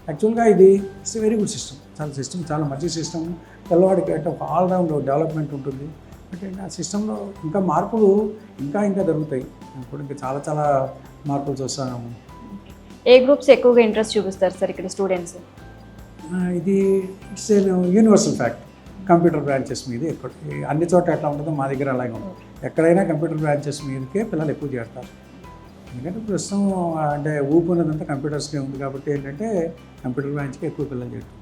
యాక్చువల్గా ఇది ఇట్స్ వెరీ గుడ్ సిస్టమ్, చాలా మంచి సిస్టమ్. పిల్లవాడికి అంటే ఒక ఆల్రౌండ్ డెవలప్మెంట్ ఉంటుంది. అంటే ఆ సిస్టంలో ఇంకా మార్పులు ఇంకా జరుగుతాయి. ఇప్పుడు ఇంకా చాలా మార్పులు చూస్తాము. ఏ గ్రూప్స్ ఎక్కువగా ఇంట్రెస్ట్ చూపిస్తారు సార్ ఇక్కడ స్టూడెంట్స్? ఇది it's universal fact. Computer branches మీద ఎక్కువ, అన్ని చోట్ల ఎట్లా ఉంటుందో మా దగ్గర అలాగే ఉంటుంది. ఎక్కడైనా కంప్యూటర్ బ్రాంచెస్ మీదకే పిల్లలు ఎక్కువ చేస్తారు. ఎందుకంటే ప్రస్తుతం అంటే ఊపు ఉన్నదంతా కంప్యూటర్స్కే ఉంది కాబట్టి ఏంటంటే కంప్యూటర్ బ్రాంచ్కి ఎక్కువ పిల్లలు చేస్తారు.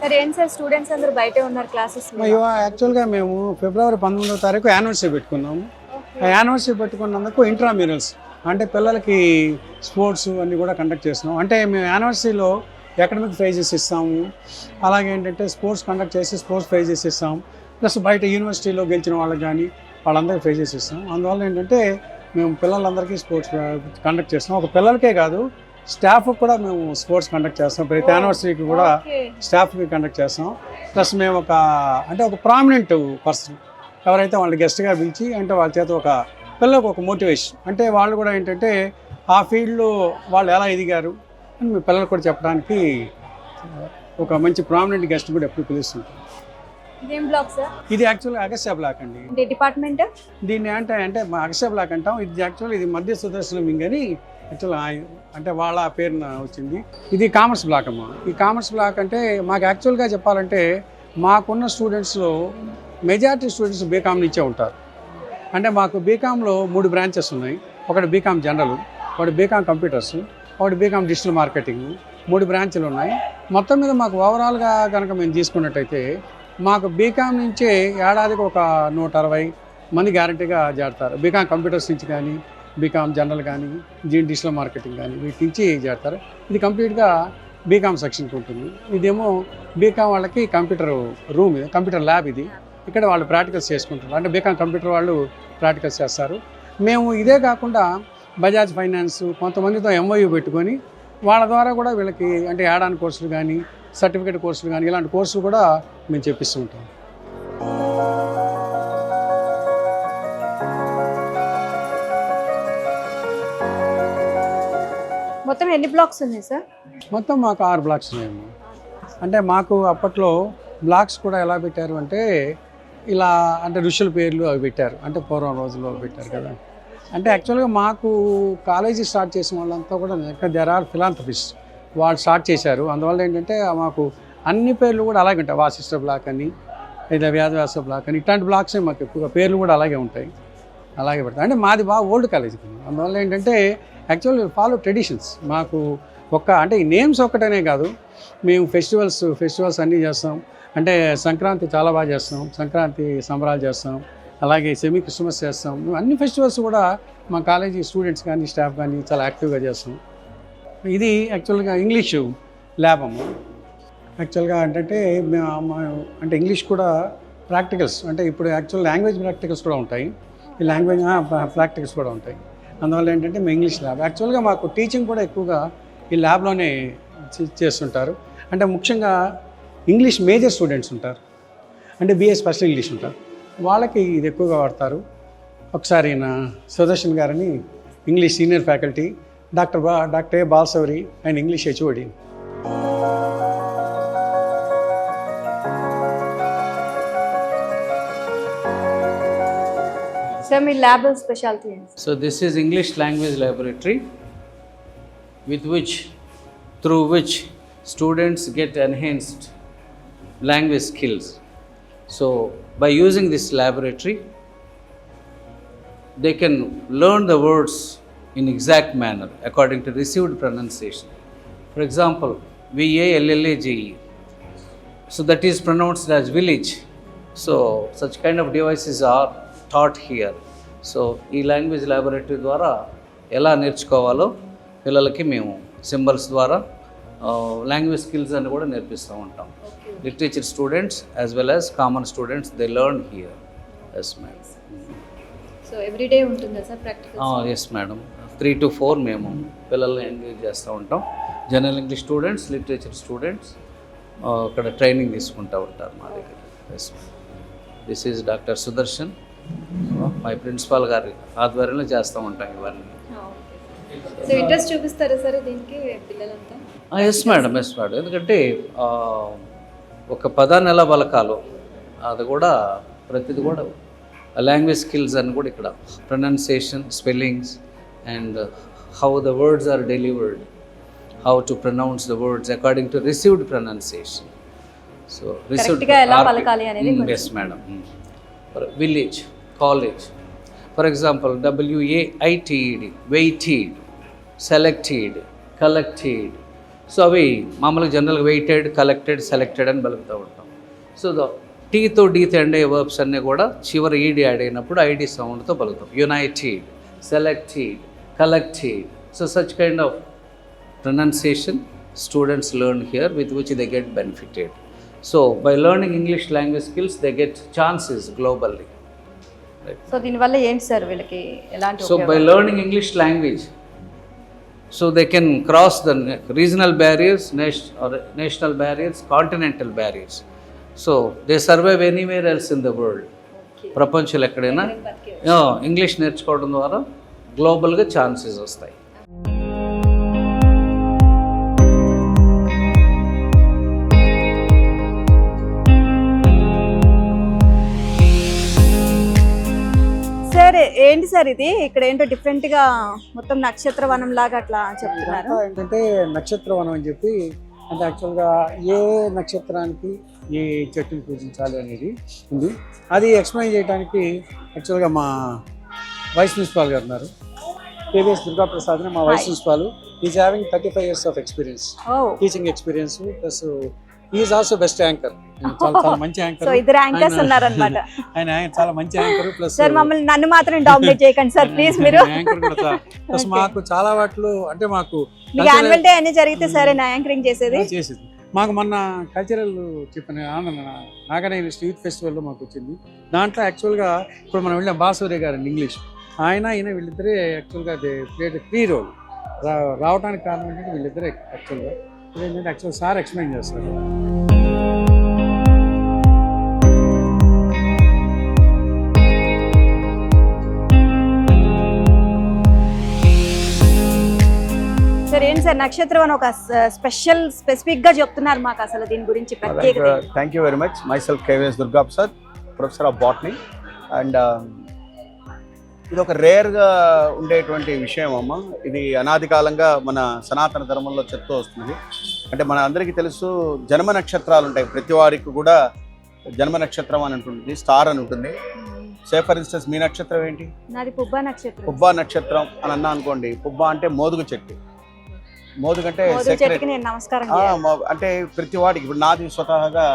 సార్ ఏంటి సార్ స్టూడెంట్స్ అందరూ బయటే ఉన్నారు క్లాసెస్? యాక్చువల్గా మేము ఫిబ్రవరి 19వ తారీఖు యానివర్సరీ పెట్టుకున్నాము. ఆ యానివర్సరీ పెట్టుకున్నందుకు ఇంట్రామ్యూరల్స్ అంటే పిల్లలకి స్పోర్ట్స్ అన్నీ కూడా కండక్ట్ చేస్తున్నాం. అంటే మేము యానివర్సరీలో అకాడమిక్ ప్రైజెస్ ఇస్తాము, అలాగే ఏంటంటే స్పోర్ట్స్ కండక్ట్ చేసి స్పోర్ట్స్ ప్రైజెస్ ఇస్తాం, ప్లస్ బయట యూనివర్సిటీలో గెలిచిన వాళ్ళకి కానీ వాళ్ళందరికీ ప్రైజెస్ ఇస్తాం. అందువల్ల ఏంటంటే మేము పిల్లలందరికీ స్పోర్ట్స్ కండక్ట్ చేస్తున్నాం. ఒక పిల్లలకే కాదు, స్టాఫ్ కూడా మేము స్పోర్ట్స్ కండక్ట్ చేస్తాం. ప్రతి యానివర్సరీకి కూడా స్టాఫ్కి కండక్ట్ చేస్తాం. ప్లస్ మేము ఒక ప్రామినెంట్ పర్సన్ ఎవరైతే వాళ్ళని గెస్ట్గా పిలిచి అంటే వాళ్ళ చేత ఒక పిల్లలకు ఒక మోటివేషన్, అంటే వాళ్ళు కూడా ఏంటంటే ఆ ఫీల్డ్లో వాళ్ళు ఎలా ఎదిగారు అని మీ పిల్లలు కూడా చెప్పడానికి ఒక మంచి ప్రామినెంట్ గెస్ట్ కూడా ఎప్పుడు పిలుస్తుంటాం. ఇది యాక్చువల్గా అగస్త్య బ్లాక్ అండి. డిపార్ట్మెంట్ దీన్ని అంటే మా అగస్త్య బ్లాక్ అంటాం. ఇది మధ్య సుదర్శన వింగ్ అని యాక్చువల్ అంటే వాళ్ళ పేరున వచ్చింది. ఇది కామర్స్ బ్లాక్ అమ్మ. ఈ కామర్స్ బ్లాక్ అంటే మాకు యాక్చువల్గా చెప్పాలంటే మాకున్న స్టూడెంట్స్లో మెజారిటీ స్టూడెంట్స్ బీకామ్ నుంచే ఉంటారు. అంటే మాకు బీకామ్లో 3 బ్రాంచెస్ ఉన్నాయి. ఒకటి బీకామ్ జనరల్, ఒకటి బీకామ్ కంప్యూటర్స్, ఒకటి బీకామ్ డిజిటల్ మార్కెటింగ్, 3 బ్రాంచ్లు ఉన్నాయి. మొత్తం మీద మాకు ఓవరాల్గా కనుక మేము తీసుకున్నట్టయితే మాకు బీకామ్ నుంచే ఏడాదికి ఒక 160 మంది గ్యారంటీగా చేరతారు. బీకామ్ కంప్యూటర్స్ నుంచి కానీ, బీకామ్ జనరల్ కానీ, డిజిటల్ మార్కెటింగ్ కానీ వీటి నుంచి చేరతారు. ఇది కంప్లీట్గా బీకామ్ సెక్షన్కి ఉంటుంది. ఇదేమో బీకామ్ వాళ్ళకి కంప్యూటర్ రూమ్, కంప్యూటర్ ల్యాబ్ ఇది. ఇక్కడ వాళ్ళు ప్రాక్టికల్స్ చేసుకుంటారు. అంటే బీకామ్ కంప్యూటర్ వాళ్ళు ప్రాక్టికల్స్ చేస్తారు. మేము ఇదే కాకుండా బజాజ్ ఫైనాన్స్ కొంతమందితో ఎంఓయూ పెట్టుకొని వాళ్ళ ద్వారా కూడా వీళ్ళకి అంటే యాడ్-ఆన్ కోర్సులు కానీ, సర్టిఫికేట్ కోర్సులు కానీ ఇలాంటి కోర్సులు కూడా మేము చెప్పిస్తూ ఉంటాం. మొత్తం ఎన్ని బ్లాక్స్ ఉన్నాయి సార్? మొత్తం మాకు 6 బ్లాక్స్ ఉన్నాయమ్మా. అంటే మాకు అప్పట్లో బ్లాక్స్ కూడా ఎలా పెట్టారు అంటే ఇలా అంటే ఋషుల పేర్లు అవి పెట్టారు. అంటే పూర్వం రోజుల్లో పెట్టారు కదా. అంటే యాక్చువల్గా మాకు కాలేజీ స్టార్ట్ చేసిన వాళ్ళంతా కూడా దేర్ ఆర్ ఫిలాంథ్రపిస్ట్, వాళ్ళు స్టార్ట్ చేశారు. అందువల్ల ఏంటంటే మాకు అన్ని పేర్లు కూడా అలాగే ఉంటాయి. వాసిష్ఠ బ్లాక్ అని, లేదా వ్యాస బ్లాక్ అని, ఇట్లాంటి బ్లాక్సే మాకు ఎక్కువగా పేర్లు కూడా అలాగే ఉంటాయి, అలాగే పెడతాయి. అంటే మాది బాగా ఓల్డ్ కాలేజీ. అందువల్ల ఏంటంటే యాక్చువల్లీ ఫాలో ట్రెడిషన్స్. మాకు అంటే ఈ నేమ్స్ ఒక్కటనే కాదు, మేము ఫెస్టివల్స్ అన్నీ చేస్తాం. అంటే సంక్రాంతి చాలా బాగా చేస్తాం, సంక్రాంతి సంబరాలు చేస్తాం, అలాగే సెమీ క్రిస్మస్ చేస్తాం. అన్ని ఫెస్టివల్స్ కూడా మా కాలేజీ స్టూడెంట్స్ కానీ స్టాఫ్ కానీ చాలా యాక్టివ్గా చేస్తాం. ఇది యాక్చువల్గా ఇంగ్లీషు ల్యాబ్ అమ్మ. యాక్చువల్గా అంటే అంటే ఇంగ్లీష్ కూడా ప్రాక్టికల్స్, అంటే ఇప్పుడు యాక్చువల్ లాంగ్వేజ్ ప్రాక్టికల్స్ కూడా ఉంటాయి, ఈ లాంగ్వేజ్ ప్రాక్టికల్స్ కూడా ఉంటాయి. అందువల్ల ఏంటంటే మా ఇంగ్లీష్ ల్యాబ్ యాక్చువల్గా మాకు టీచింగ్ కూడా ఎక్కువగా ఈ ల్యాబ్లోనే చేస్తుంటారు. అంటే ముఖ్యంగా ఇంగ్లీష్ మేజర్ స్టూడెంట్స్ ఉంటారు, అంటే BA స్పెషల్ ఇంగ్లీష్ ఉంటారు, వాళ్ళకి ఇది ఎక్కువగా వాడతారు. ఒకసారి నా సుదర్శన్ గారని English senior faculty, doctor A Balashouri and English HOD. Sir మీ ల్యాబ్ స్పెషాలిటీ ఏంటి? So this is English language laboratory through which students get enhanced language skills. So by using this laboratory, they can learn the words in exact manner according to received pronunciation. For example, VALLAGE, so that is pronounced as village. So such kind of devices are taught here. So ఈ లాంగ్వేజ్ ల్యాబొరేటరీ ద్వారా ఎలా నేర్చుకోవాలో పిల్లలకి మేము సింబల్స్ ద్వారా లాంగ్వేజ్ స్కిల్స్ అని కూడా నేర్పిస్తూ ఉంటాం. Literature students as well as common students they learn here. Yes madam. So everyday ఉంటుందా sir practical? Yes madam, 3 to 4 మేము పిల్లల్ని ఎంగేజ్ చేస్తూ ఉంటాం. General English students, literature students అక్కడ ట్రైనింగ్ తీసుకుంటూ ఉంటారు మా దగ్గర. Yes madam. This is doctor Sudarshan, my principal గారి ఆధ్వర్యంలో చేస్తూ ఉంటాం ఇవన్నీ. సో ఇంట్రెస్ట్ చూపిస్తారా సార్ దీనికి పిల్లలంతా? ఎస్ మేడం, ఎందుకంటే ఒక పదాన్ని ఎలా పలకాలో అది కూడా ప్రతిది కూడా లాంగ్వేజ్ స్కిల్స్ అని కూడా ఇక్కడ pronunciation, spellings and how the words are delivered, how to pronounce the words according to received pronunciation. So received ఎలా పలకాలి అనేది. Yes madam. Village, college, for example WAITED, waited, selected, collected. So అవి మామూలుగా జనరల్గా వెయిటెడ్, కలెక్టెడ్, సెలెక్టెడ్ అని పలుకుతూ ఉంటాం. సో టీతో డీతో ఎండ్ అయ్యే వర్బ్స్ అన్నీ కూడా చివరి ఈడి యాడ్ అయినప్పుడు ID సౌండ్తో పలుకుతాం. United, selected, collected. So such kind of pronunciation students learn here with which they get benefited. So by learning English language skills they get chances globally. So దీనివల్ల ఏంటి సార్ వీళ్ళకి ఎలాంటి? So by learning English language, so they can cross the regional barriers, national barriers, continental barriers. So they survive anywhere else in the world. ప్రపంచంలో ఎక్కడైనా ఇంగ్లీష్ నేర్చుకోవడం ద్వారా గ్లోబల్గా ఛాన్సెస్ వస్తాయి. సార్ ఏంటి సార్ ఇది ఇక్కడ ఏంటో డిఫరెంట్గా మొత్తం నక్షత్రవనం లాగా అట్లా చెప్తున్నారు. ఏంటంటే నక్షత్రవనం అని చెప్పి, అంటే యాక్చువల్గా ఏ నక్షత్రానికి ఏ చెట్టుని పూజించాలి అనేది ఉంది. అది ఎక్స్ప్లెయిన్ చేయడానికి యాక్చువల్గా మా వైస్ ప్రిన్సిపాల్ గారు ఉన్నారు, KVS దుర్గాప్రసాద్ అని. మా vice principal is having 35 years of experience, teaching experience, plus is also best anchor. చాలా మంచి యాంకర్. సో ఇద్దరు యాంకర్స్ ఉన్నారన్నమాట. ఆయన చాలా మంచి యాంకర్. ప్లస్ సార్ మమ్మల్ని నన్ను మాత్రం డామినేట్ చేయకండి సార్ ప్లీజ్. మీరు యాంకర్ కూడా ప్లస్ మాకు చాలా వాటిలో అంటే మాకు యాన్యువల్ డే అన్ని జరిగితే సరే నా యాంకరింగ్ చేసేది. మాకు మొన్న కల్చరల్ చెప్పిన నాగన యూత్ ఫెస్టివల్లో మాకు వచ్చింది. దాంట్లో యాక్చువల్గా ఇప్పుడు మనం వెళ్ళాం బాలశౌరి గారు ఇంగ్లీష్, ఈయన వీళ్ళిద్దరే యాక్చువల్గా ప్లేడ్ 3 రోల్. రావడానికి కారణం ఏంటంటే వీళ్ళిద్దరే యాక్చువల్గా ఏంటంటే యాక్చువల్ సార్ ఎక్స్ప్లెయిన్ చేస్తారు. సార్ ఏంటి సార్ నక్షత్రం ఒక స్పెసిఫిక్ గా చెప్తున్నారు మాకు, అసలు దీని గురించి ప్రత్యేకత? Thank you very much. myself KVS Durgaprasad, professor of botany. And ఇది ఒక రేర్గా ఉండేటువంటి విషయం అమ్మ. ఇది అనాది కాలంగా మన సనాతన ధర్మంలో చెప్తూ వస్తుంది. అంటే మన అందరికీ తెలుసు జన్మ నక్షత్రాలు ఉంటాయి, ప్రతి వారికి కూడా జన్మ నక్షత్రం అని ఉంటుంది, స్టార్ అని ఉంటుంది. సే ఫర్ ఇన్స్టెన్స్ మీ నక్షత్రం ఏంటి? నాది పుబ్బా నక్షత్రం. పుబ్బా నక్షత్రం అని అన్నా అనుకోండి. పుబ్బా అంటే మోదుగు చెట్టు. మోదుగంటే నమస్కారం అంటే ప్రతి వాడికి, ఇప్పుడు నాది స్వతహాగా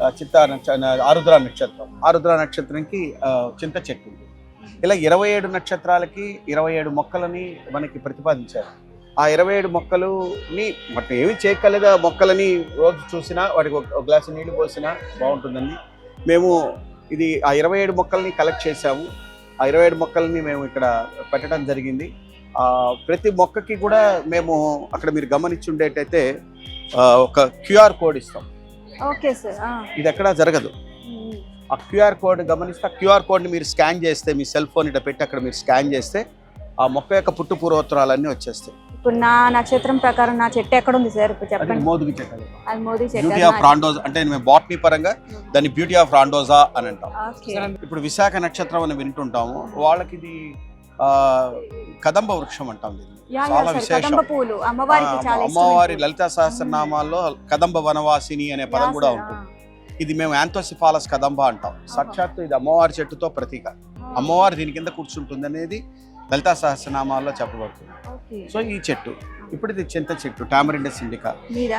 ఆరుద్ర నక్షత్రం, ఆరుద్ర నక్షత్రంకి చింత చెట్టు ఉంది. ఇలా 27 నక్షత్రాలకి 27 మొక్కలని మనకి ప్రతిపాదించారు. ఆ 27 మొక్కలుని బట్ ఏమి చేయగలిగే మొక్కలని రోజు చూసినా వాటికి ఒక గ్లాసు నీళ్లు పోసినా బాగుంటుందని మేము ఇది ఆ 27 మొక్కల్ని కలెక్ట్ చేసాము. ఆ 27 మొక్కల్ని మేము ఇక్కడ పెట్టడం జరిగింది. ప్రతి మొక్కకి కూడా మేము అక్కడ మీరు గమనించి ఉండేటైతే ఒక QR కోడ్ ఇస్తాం. Okay sir. ఇది ఎక్కడా జరగదు. ఆ QR కోడ్ గమనిస్తే ఆ QR కోడ్ని మీరు స్కాన్ చేస్తే మీ సెల్ ఫోన్ ఇట్లా పెట్టి అక్కడ మీరు స్కాన్ చేస్తే ఆ మొక్క యొక్క పుట్టు పూర్వోత్తరాలన్నీ వచ్చేస్తాయి. ఇప్పుడు నా నక్షత్రం ప్రకారం నా చెట్టు ఎక్కడ ఉంది సార్ ఇప్పుడు చెప్పండి. మోదుగు చెట్టు, అది మోదీ బ్యూటీ చెట్టు. ఆఫ్ రాండోజా అంటే మేము బాటనీ పరంగా దాన్ని బ్యూటీ ఆఫ్ రాండోజా అని అంటాం. ఇప్పుడు విశాఖ నక్షత్రం అని వింటుంటాము, వాళ్ళకి ఇది కదంబ వృక్షం అంటాం. చాలా విశేషం. అమ్మవారి లలితా సహస్రనామాల్లో కదంబ వనవాసిని అనే పదం కూడా ఉంటుంది. ఇది మేము యాంథోసిఫాలస్ కదంబ అంటాం. సాక్షాత్తు ఇది అమ్మవారి చెట్టుతో ప్రతీక. అమ్మవారి దీని కింద కూర్చుంటుంది అనేది లలితా సహస్రనామాల్లో చెప్పబడుతుంది. సో ఈ చెట్టు ఇప్పుడు ఇది చింత చెట్టు, టామరిండస్ ఇండికా.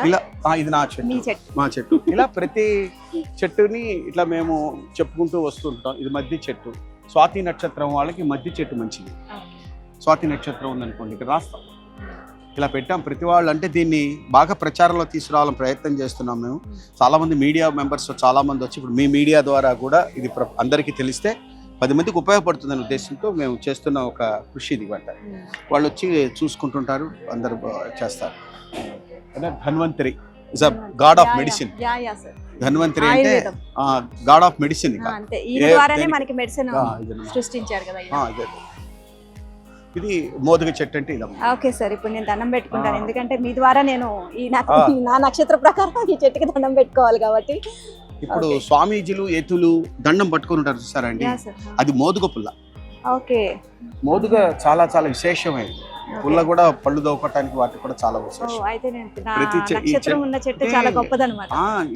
ఇలా ఇది నా చెట్టు, మా చెట్టు. ఇలా ప్రతి చెట్టుని ఇట్లా మేము చెప్పుకుంటూ వస్తుంటాం. ఇది మధ్య చెట్టు. స్వాతి నక్షత్రం వాళ్ళకి మధ్య చెట్టు మంచిది. స్వాతి నక్షత్రం ఉందనుకోండి ఇక్కడ రాస్తాం. ఇలా పెట్టాం ప్రతి వాళ్ళు. అంటే దీన్ని బాగా ప్రచారంలో తీసుకురావాలని ప్రయత్నం చేస్తున్నాం మేము. చాలామంది మీడియా మెంబర్స్ చాలామంది వచ్చి ఇప్పుడు మీ మీడియా ద్వారా కూడా ఇది అందరికీ తెలిస్తే 10 మందికి ఉపయోగపడుతుందనే ఉద్దేశంతో మేము చేస్తున్న ఒక కృషి ఇది వంట. వాళ్ళు వచ్చి చూసుకుంటుంటారు, అందరు చేస్తారు. Dhanvantari is a God of medicine. Dhanvantari అంటే గాడ్ ఆఫ్ మెడిసిన్. ఇది మోదుగ చెట్టు అంటే ఇది. ఓకే సార్, ఇప్పుడు నేను దండం పెట్టుకుంటాను, ఎందుకంటే మీ ద్వారా నేను నా నక్షత్ర ప్రకారం ఈ చెట్టుకి దండం పెట్టుకోవాలి కాబట్టి. ఇప్పుడు స్వామీజీలు ఎతులు దండం పట్టుకుని ఉంటారు చూసారండి, అది మోదుగ పుల్ల. ఓకే. మోదుగ చాలా చాలా విశేషమైనది. పుల్ల కూడా పళ్ళు దోపటానికి వాటికి కూడా చాలా విశేషం.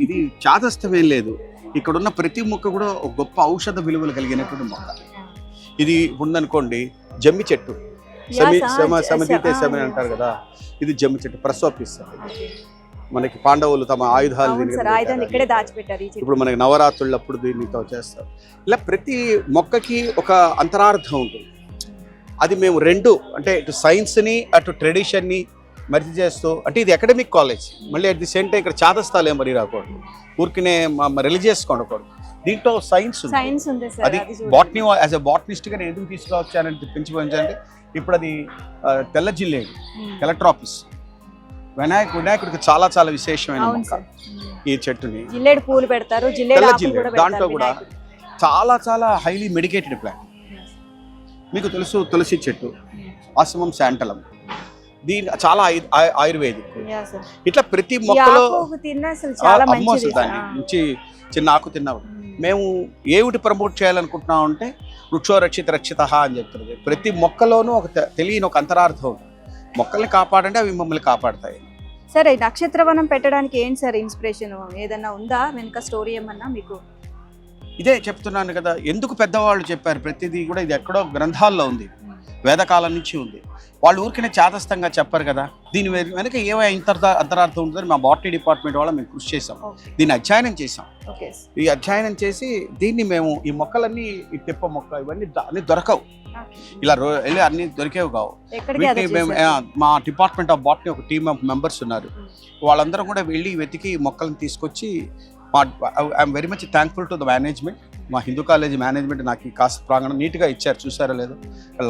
ఇది చాదస్తమేం లేదు. ఇక్కడ ఉన్న ప్రతి మొక్క కూడా ఒక గొప్ప ఔషధ విలువలు కలిగినటువంటి మొక్క. ఇది ఉందనుకోండి జమ్మి చెట్టు, సమితితే సెమి అంటారు కదా, ఇది జమ్మి చెట్టు. ప్రసోపిస్ మనకి పాండవులు తమ ఆయుధాలు ఇక్కడే దాచిపెట్టారు. ఇప్పుడు మనకి నవరాత్రులప్పుడు దీనితో చేస్తారు. ఇలా ప్రతి మొక్కకి ఒక అంతరార్థం ఉంటుంది. అది మేము రెండు అంటే ఇటు సైన్స్ని అటు ట్రెడిషన్ని మరిచి చేస్తూ, అంటే ఇది అకాడమిక్ కాలేజ్, మళ్ళీ అట్ ది సేమ్ టైం ఇక్కడ చాదస్తాలు ఏం మరీ రాకూడదు, ఊరికినే రిలీజియస్ ఉండకూడదు. దీంట్లో సైన్స్ ఉంది. అది బాటనీ యాజ్ ఎ బాటనిస్ట్గా నేను ఎందుకు తీసుకురావచ్చానని పెంచిపోయించండి. ఇప్పుడు అది తెల్ల జిల్లేడు, కెలట్రాపిస్. వినాయకుడికి చాలా చాలా విశేషమైన మొక్క ఈ చెట్టుని. జిల్లేడు పూలు పెడతారు, తెల్ల జిల్లేడు. దాంట్లో కూడా చాలా చాలా హైలీ మెడికేటెడ్ ప్లాంట్. మీకు తెలుసు తులసి చెట్టు, ఆసమం శాంటలం, దీని చాలా ఆయుర్వేదిక్. ఇట్లా ప్రతి మొక్కలో నుంచి చిన్న ఆకు తిన్నావు. మేము ఏమిటి ప్రమోట్ చేయాలనుకుంటున్నాం అంటే వృక్షో రక్షిత రక్షిత అని చెప్తున్నది. ప్రతి మొక్కలోనూ ఒక తెలియని ఒక అంతరార్థం ఉంటుంది. మొక్కల్ని కాపాడంటే అవి మమ్మల్ని కాపాడతాయి. సరే, నక్షత్రవనం పెట్టడానికి ఏంటి సార్ ఇన్స్పిరేషన్ ఏదన్నా ఉందా వెనుక స్టోరీ ఏమన్నా మీకు? ఇదే చెప్తున్నాను కదా, ఎందుకు పెద్దవాళ్ళు చెప్పారు ప్రతిదీ కూడా. ఇది ఎక్కడో గ్రంథాల్లో ఉంది, వేదకాలం నుంచి ఉంది. వాళ్ళు ఊరికనే చాదస్తంగా చెప్పారు కదా. దీని వెనక ఏమైనా అంతరార్థం ఉంటుందని మా బాటనీ డిపార్ట్మెంట్ వాళ్ళు మేము కృషి చేసాం. దీన్ని అధ్యయనం చేసాం. ఈ అధ్యయనం చేసి దీన్ని మేము ఈ మొక్కలన్నీ, ఈ తిప్ప మొక్క ఇవన్నీ అన్ని దొరకవు, ఇలా వెళ్ళి అన్ని దొరికేవి కావు. మేము మా డిపార్ట్మెంట్ ఆఫ్ బాటనీ ఒక టీమ్ ఆఫ్ మెంబర్స్ ఉన్నారు. వాళ్ళందరం కూడా వెళ్ళి వెతికి మొక్కలను తీసుకొచ్చి I'm very much thankful to the management. మా హిందూ కాలేజీ మేనేజ్మెంట్ నాకు ఈ కాస్త ప్రాంగణం నీట్గా ఇచ్చారు, చూసారో లేదు.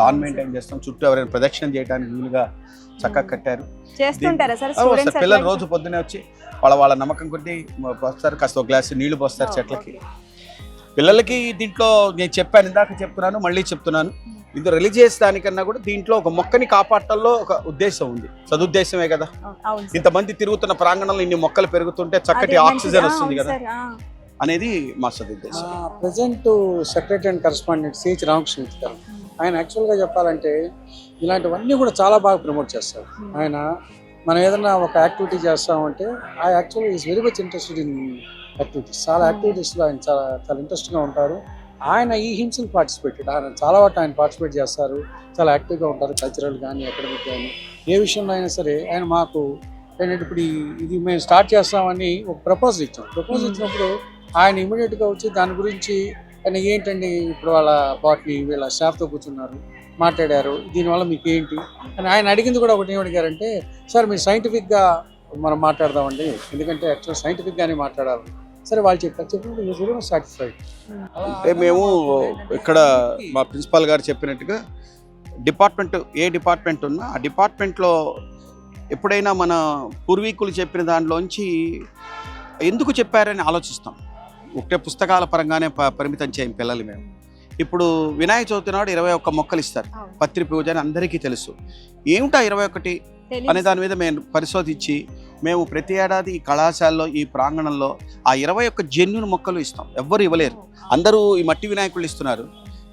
లాన్ మెయింటైన్ చేస్తాం, చుట్టూ ఎవరైనా ప్రదక్షిణ చేయడానికి వీలుగా చక్కగా కట్టారు. పిల్లలు రోజు పొద్దునే వచ్చి వాళ్ళ నమ్మకం కొద్దీ వస్తారు, కాస్త ఒక గ్లాసు నీళ్లు పోస్తారు చెట్లకి. పిల్లలకి దీంట్లో నేను చెప్పాను, ఇందాక చెప్తున్నాను, మళ్ళీ చెప్తున్నాను, ఇది రిలీజియస్ దానికన్నా కూడా దీంట్లో ఒక మొక్కని కాపాడటంలో ఒక ఉద్దేశం ఉంది. సదుద్దేశమే కదా. ఇంతమంది తిరుగుతున్న ప్రాంగణంలో ఇన్ని మొక్కలు పెరుగుతుంటే చక్కటి ఆక్సిజన్ వస్తుంది కదా అనేది మా సదుద్దేశం. Present secretary and correspondent CH Ramakrishna గారు, ఆయన యాక్చువల్గా చెప్పాలంటే ఇలాంటివన్నీ కూడా చాలా బాగా ప్రమోట్ చేస్తారు. ఆయన మనం ఏదైనా ఒక యాక్టివిటీ చేస్తామంటే ఆ యాక్చువల్గా is very much interested in activities. చాలా యాక్టివిటీస్లో ఆయన చాలా చాలా ఇంట్రెస్ట్గా ఉంటారు. ఆయన ఈ హిమ్సెల్ఫ్ పార్టిసిపేటెడ్, ఆయన చాలా వాటి ఆయన పార్టిసిపేట్ చేస్తారు, చాలా యాక్టివ్గా ఉంటారు. కల్చరల్ కానీ అకాడమిక్ కానీ ఏ విషయంలో అయినా సరే ఆయన మాకు ఏంటంటే ఇప్పుడు ఇది మేము స్టార్ట్ చేస్తామని ఒక ప్రపోజల్ ఇచ్చాం. ప్రపోజల్ ఇచ్చినప్పుడు ఆయన ఇమీడియట్గా వచ్చి దాని గురించి ఆయన ఏంటండి ఇప్పుడు వాళ్ళ బాట్ని వీళ్ళ స్టాఫ్తో కూర్చున్నారు మాట్లాడారు, దీనివల్ల మీకు ఏంటి అని ఆయన అడిగింది కూడా ఒకటి ఏమడిగారంటే, సార్ మీరు సైంటిఫిక్గా మనం మాట్లాడదామండి, ఎందుకంటే యాక్చువల్ సైంటిఫిక్గానే మాట్లాడాలి. సరే వాళ్ళు చెప్పినప్పుడు సాటిస్ఫైడ్. అంటే మేము ఇక్కడ మా ప్రిన్సిపాల్ గారు చెప్పినట్టుగా డిపార్ట్మెంట్ ఏ డిపార్ట్మెంట్ ఉన్నా ఆ డిపార్ట్మెంట్లో ఎప్పుడైనా మన పూర్వీకులు చెప్పిన దాంట్లోంచి ఎందుకు చెప్పారని ఆలోచిస్తాం. ఒకటే పుస్తకాల పరంగానే పరిమితం చేయం పిల్లలు. మేము ఇప్పుడు వినాయక చవితి నాడు 21 మొక్కలు ఇస్తారు, పత్రి పూజ అని అందరికీ తెలుసు. ఏమిటా 21 అనే దాని మీద మేము పరిశోధించి మేము ప్రతి ఏడాది ఈ కళాశాలలో ఈ ప్రాంగణంలో ఆ 21 జెన్యున్ మొక్కలు ఇస్తాం. ఎవ్వరు ఇవ్వలేరు. అందరూ ఈ మట్టి వినాయకులు ఇస్తున్నారు,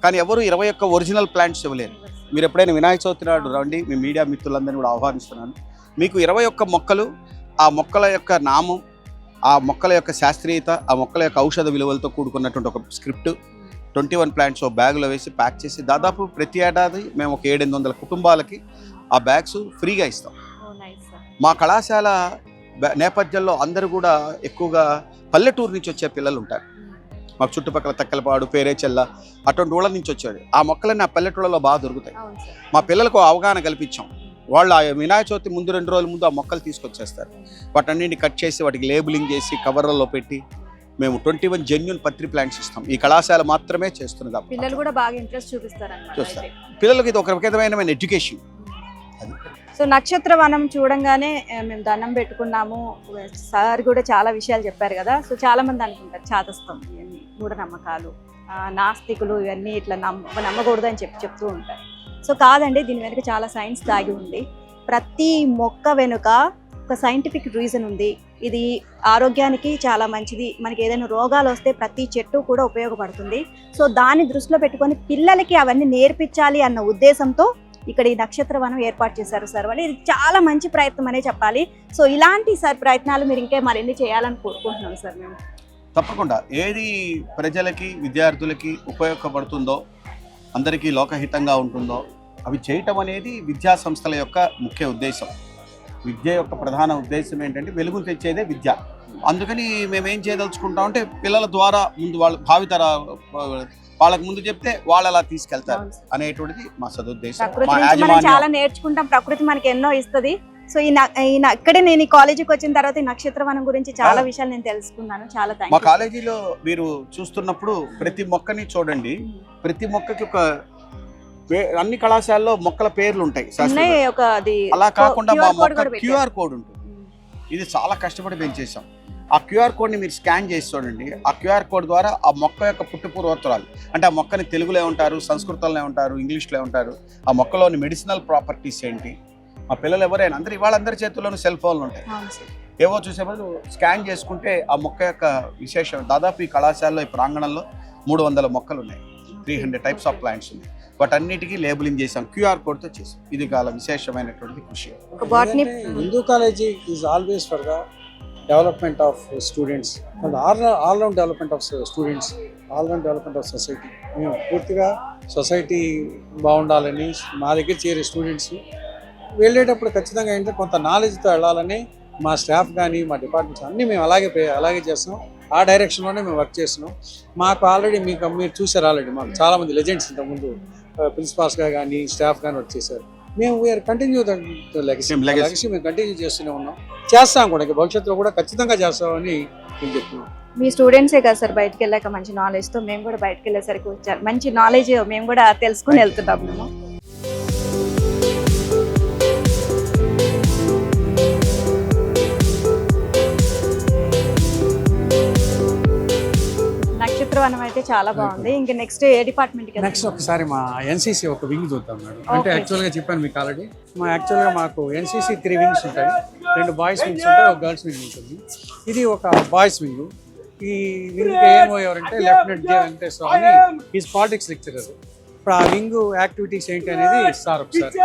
కానీ ఎవరు 21 ఒరిజినల్ ప్లాంట్స్ ఇవ్వలేరు. మీరు ఎప్పుడైనా వినాయక చవితి నాడు రండి, మీ మీడియా మిత్రులందరినీ కూడా ఆహ్వానిస్తున్నాను. మీకు 21 మొక్కలు, ఆ మొక్కల యొక్క నామం, ఆ మొక్కల యొక్క శాస్త్రీయత, ఆ మొక్కల యొక్క ఔషధ విలువలతో కూడుకున్నటువంటి ఒక స్క్రిప్ట్ 21 ప్లాంట్స్ బ్యాగులో వేసి ప్యాక్ చేసి దాదాపు ప్రతి ఏడాది మేము ఒక 700-800 కుటుంబాలకి ఆ బ్యాగ్స్ ఫ్రీగా ఇస్తాం. మా కళాశాల నేపథ్యంలో అందరూ కూడా ఎక్కువగా పల్లెటూరు నుంచి వచ్చే పిల్లలు ఉంటారు. మాకు చుట్టుపక్కల తక్కలపాడు, పేరేచెల్ల అటువంటి ఊళ్ళ నుంచి వచ్చాడు. ఆ మొక్కలన్నీ ఆ పల్లెటూళ్ళలో బాగా దొరుకుతాయి. మా పిల్లలకు అవగాహన కల్పించాం. వాళ్ళు ఆ వినాయక చవితి ముందు 2 రోజుల ముందు ఆ మొక్కలు తీసుకొచ్చేస్తారు. వాటన్నింటిని కట్ చేసి వాటికి లేబులింగ్ చేసి కవర్లలో పెట్టి మేము 21 జెన్యున్ పత్రి ప్లాంట్స్ ఇస్తాం. ఈ కళాశాల మాత్రమే చేస్తున్నది. పిల్లలు కూడా బాగా ఇంట్రెస్ట్ చూపిస్తారు. పిల్లలకి ఇది ఒక రకమైన ఎడ్యుకేషన్. సో నక్షత్ర వనం చూడంగానే మేము దండం పెట్టుకున్నాము. సార్ కూడా చాలా విషయాలు చెప్పారు కదా. సో చాలా మంది అనుకుంటారు చాదస్తం, ఇవన్నీ మూఢనమ్మకాలు, నాస్తికులు, ఇవన్నీ ఇట్లా నమ్మకూడదు అని చెప్తూ ఉంటారు. సో కాదండి, దీని వెనుక చాలా సైన్స్ దాగి ఉంది. ప్రతి మొక్క వెనుక ఒక సైంటిఫిక్ రీజన్ ఉంది. ఇది ఆరోగ్యానికి చాలా మంచిది. మనకి ఏదైనా రోగాలు వస్తే ప్రతి చెట్టు కూడా ఉపయోగపడుతుంది. సో దాన్ని దృష్టిలో పెట్టుకొని పిల్లలకి అవన్నీ నేర్పించాలి అన్న ఉద్దేశంతో ఇక్కడ ఈ నక్షత్ర వనం ఏర్పాటు చేశారు సార్ వాళ్ళు. ఇది చాలా మంచి ప్రయత్నం అనే చెప్పాలి. సో ఇలాంటి సార్ ప్రయత్నాలు మీరు ఇంకా మరిన్ని చేయాలని కోరుకుంటున్నాం సార్ మేము. తప్పకుండా ఏది ప్రజలకి విద్యార్థులకి ఉపయోగపడుతుందో, అందరికీ లోకహితంగా ఉంటుందో అవి చేయటం అనేది విద్యా సంస్థల యొక్క ముఖ్య ఉద్దేశం. విద్య యొక్క ప్రధాన ఉద్దేశం ఏంటంటే వెలుగును తెచ్చేదే విద్య. అందుకని మేమేం చేయదలుచుకుంటాం అంటే పిల్లల ద్వారా ముందు వాళ్ళ భావితర వాళ్ళకి ముందు చెప్తే వాళ్ళు అలా తీసుకెళ్తారు అనేటువంటిది మా సదుద్దేశం. చాలా నేర్చుకుంటాం, ప్రకృతి మనకి ఎన్నో ఇస్తుంది. సో ఇక్కడే నేను ఈ కాలేజీకి వచ్చిన తర్వాత ఈ నక్షత్రవనం గురించి చాలా విషయాలు నేను తెలుసుకున్నాను. చాలా థాంక్స్. మా కాలేజీలో మీరు చూస్తున్నప్పుడు ప్రతి మొక్కని చూడండి. ప్రతి మొక్కకి ఒక అన్ని కళాశాలలో మొక్కల పేర్లు ఉంటాయి. అలా కాకుండా మా మొక్క QR కోడ్ ఉంటుంది. ఇది చాలా కష్టపడి పెంచేసాం. ఆ QR కోడ్ని మీరు స్కాన్ చేసి చూడండి. ఆ QR కోడ్ ద్వారా ఆ మొక్క యొక్క పుట్టుపూర్వోత్తరాలు, అంటే ఆ మొక్కని తెలుగులో ఉంటారు, సంస్కృతంలో ఉంటారు, ఇంగ్లీష్లో ఉంటారు, ఆ మొక్కలోని మెడిసినల్ ప్రాపర్టీస్ ఏంటి. మా పిల్లలు ఎవరైనా అందరూ వాళ్ళందరి చేతుల్లోనూ సెల్ ఫోన్లు ఉంటాయి. ఏవో చూసే బదులు స్కాన్ చేసుకుంటే ఆ మొక్క యొక్క విశేషం. దాదాపు ఈ కళాశాలలో ఈ ప్రాంగణంలో 300 మొక్కలు ఉన్నాయి, 300 టైప్స్ ఆఫ్ ప్లాంట్స్ ఉన్నాయి. వాటన్నిటికీ లేబులింగ్ చేసాం, QR కోడ్తో చేసాం. ఇది చాలా విశేషమైనటువంటి కృషి. Hindu college is always for the development of students and all round development of students, all round development of society. మేము పూర్తిగా సొసైటీ బాగుండాలని మా దగ్గర చేరే స్టూడెంట్స్ వెళ్ళేటప్పుడు ఖచ్చితంగా ఏంటంటే కొంత నాలెడ్జ్తో వెళ్ళాలని మా స్టాఫ్ కానీ మా డిపార్ట్మెంట్స్ అన్నీ మేము అలాగే చేస్తాం. ఆ డైరెక్షన్లోనే మేము వర్క్ చేస్తున్నాం. మాకు ఆల్రెడీ మీరు చూసారు, ఆల్రెడీ మాకు చాలామంది లెజెండ్స్ ఇంతకుముందు ప్రిన్సిపాల్స్గా కానీ స్టాఫ్ కానీ వర్క్ చేశారు. మేము వీఆర్ కంటిన్యూ లెగసీ మేము కంటిన్యూ చేస్తూనే ఉన్నాం, చేస్తాం కూడా. భవిష్యత్తులో కూడా ఖచ్చితంగా చేస్తామని మేము చెప్తున్నాం. మీ స్టూడెంట్సే కదా సార్ బయటకు వెళ్ళాక మంచి నాలెడ్జ్తో, మేము కూడా బయటకు వెళ్ళేసరికి వచ్చారు మంచి నాలెడ్జ్ మేము కూడా తెలుసుకుని వెళ్తున్నాం. మేము నక్షత్రవనం అయితే చాలా బాగుంది. ఇంకా నెక్స్ట్ ఏ డిపార్ట్మెంట్? నెక్స్ట్ ఒకసారి మా NCC ఒక వింగ్ చూద్దాం మేడం. అంటే యాక్చువల్గా చెప్పాను మీకు ఆల్రెడీ. మాకు NCC 3 వింగ్స్ ఉంటాయి. 2 బాయ్స్ వింగ్స్ ఉంటాయి, ఒక గర్ల్స్ వింగ్ ఉంటుంది. ఇది ఒక బాయ్స్ వింగ్. ఈ వింగ్ ఏమో ఎవరంటే లెఫ్టినెంట్ J. వెంకటేశ్వర అని, ఈజ్ పాలిటిక్స్ లెక్చరర్. ఇప్పుడు ఆ వింగ్ యాక్టివిటీస్ ఏంటి అనేది సార్ ఒకసారి.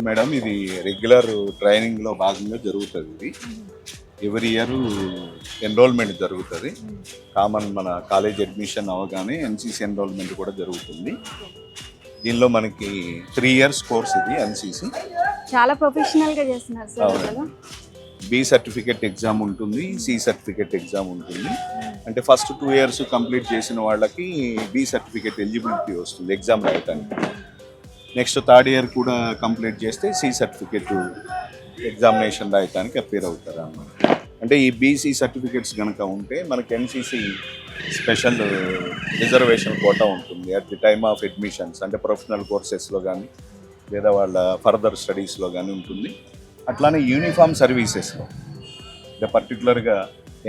మేడం ఇది రెగ్యులర్ ట్రైనింగ్ లో భాగంగా జరుగుతుంది. ఎవ్రీ ఇయర్ ఎన్రోల్మెంట్ జరుగుతుంది. కామన్ మన కాలేజ్ అడ్మిషన్ అవగానే ఎన్సీసీ ఎన్రోల్మెంట్ కూడా జరుగుతుంది. దీనిలో మనకి 3 years కోర్స్ ఇది ఎన్సీసీ. చాలా ప్రొఫెషనల్గా చేస్తున్నారు సార్ అవును. అసలు. బి సర్టిఫికెట్ ఎగ్జామ్ ఉంటుంది, సి సర్టిఫికెట్ ఎగ్జామ్ ఉంటుంది. అంటే ఫస్ట్ 2 years కంప్లీట్ చేసిన వాళ్ళకి బి సర్టిఫికెట్ ఎలిజిబిలిటీ వస్తుంది ఎగ్జామ్ రాయటానికి. నెక్స్ట్ 3rd year కూడా కంప్లీట్ చేస్తే సి సర్టిఫికెట్ ఎగ్జామినేషన్ రాయటానికి అపేర్ అవుతారు అన్నమాట. అంటే ఈ బీసీ సర్టిఫికెట్స్ కనుక ఉంటే మనకి ఎన్సీసీ స్పెషల్ రిజర్వేషన్ కోటా ఉంటుంది at the time of admissions. అంటే ప్రొఫెషనల్ కోర్సెస్లో కానీ లేదా వాళ్ళ ఫర్దర్ స్టడీస్లో కానీ ఉంటుంది. అట్లానే యూనిఫామ్ సర్వీసెస్లో అంటే పర్టికులర్గా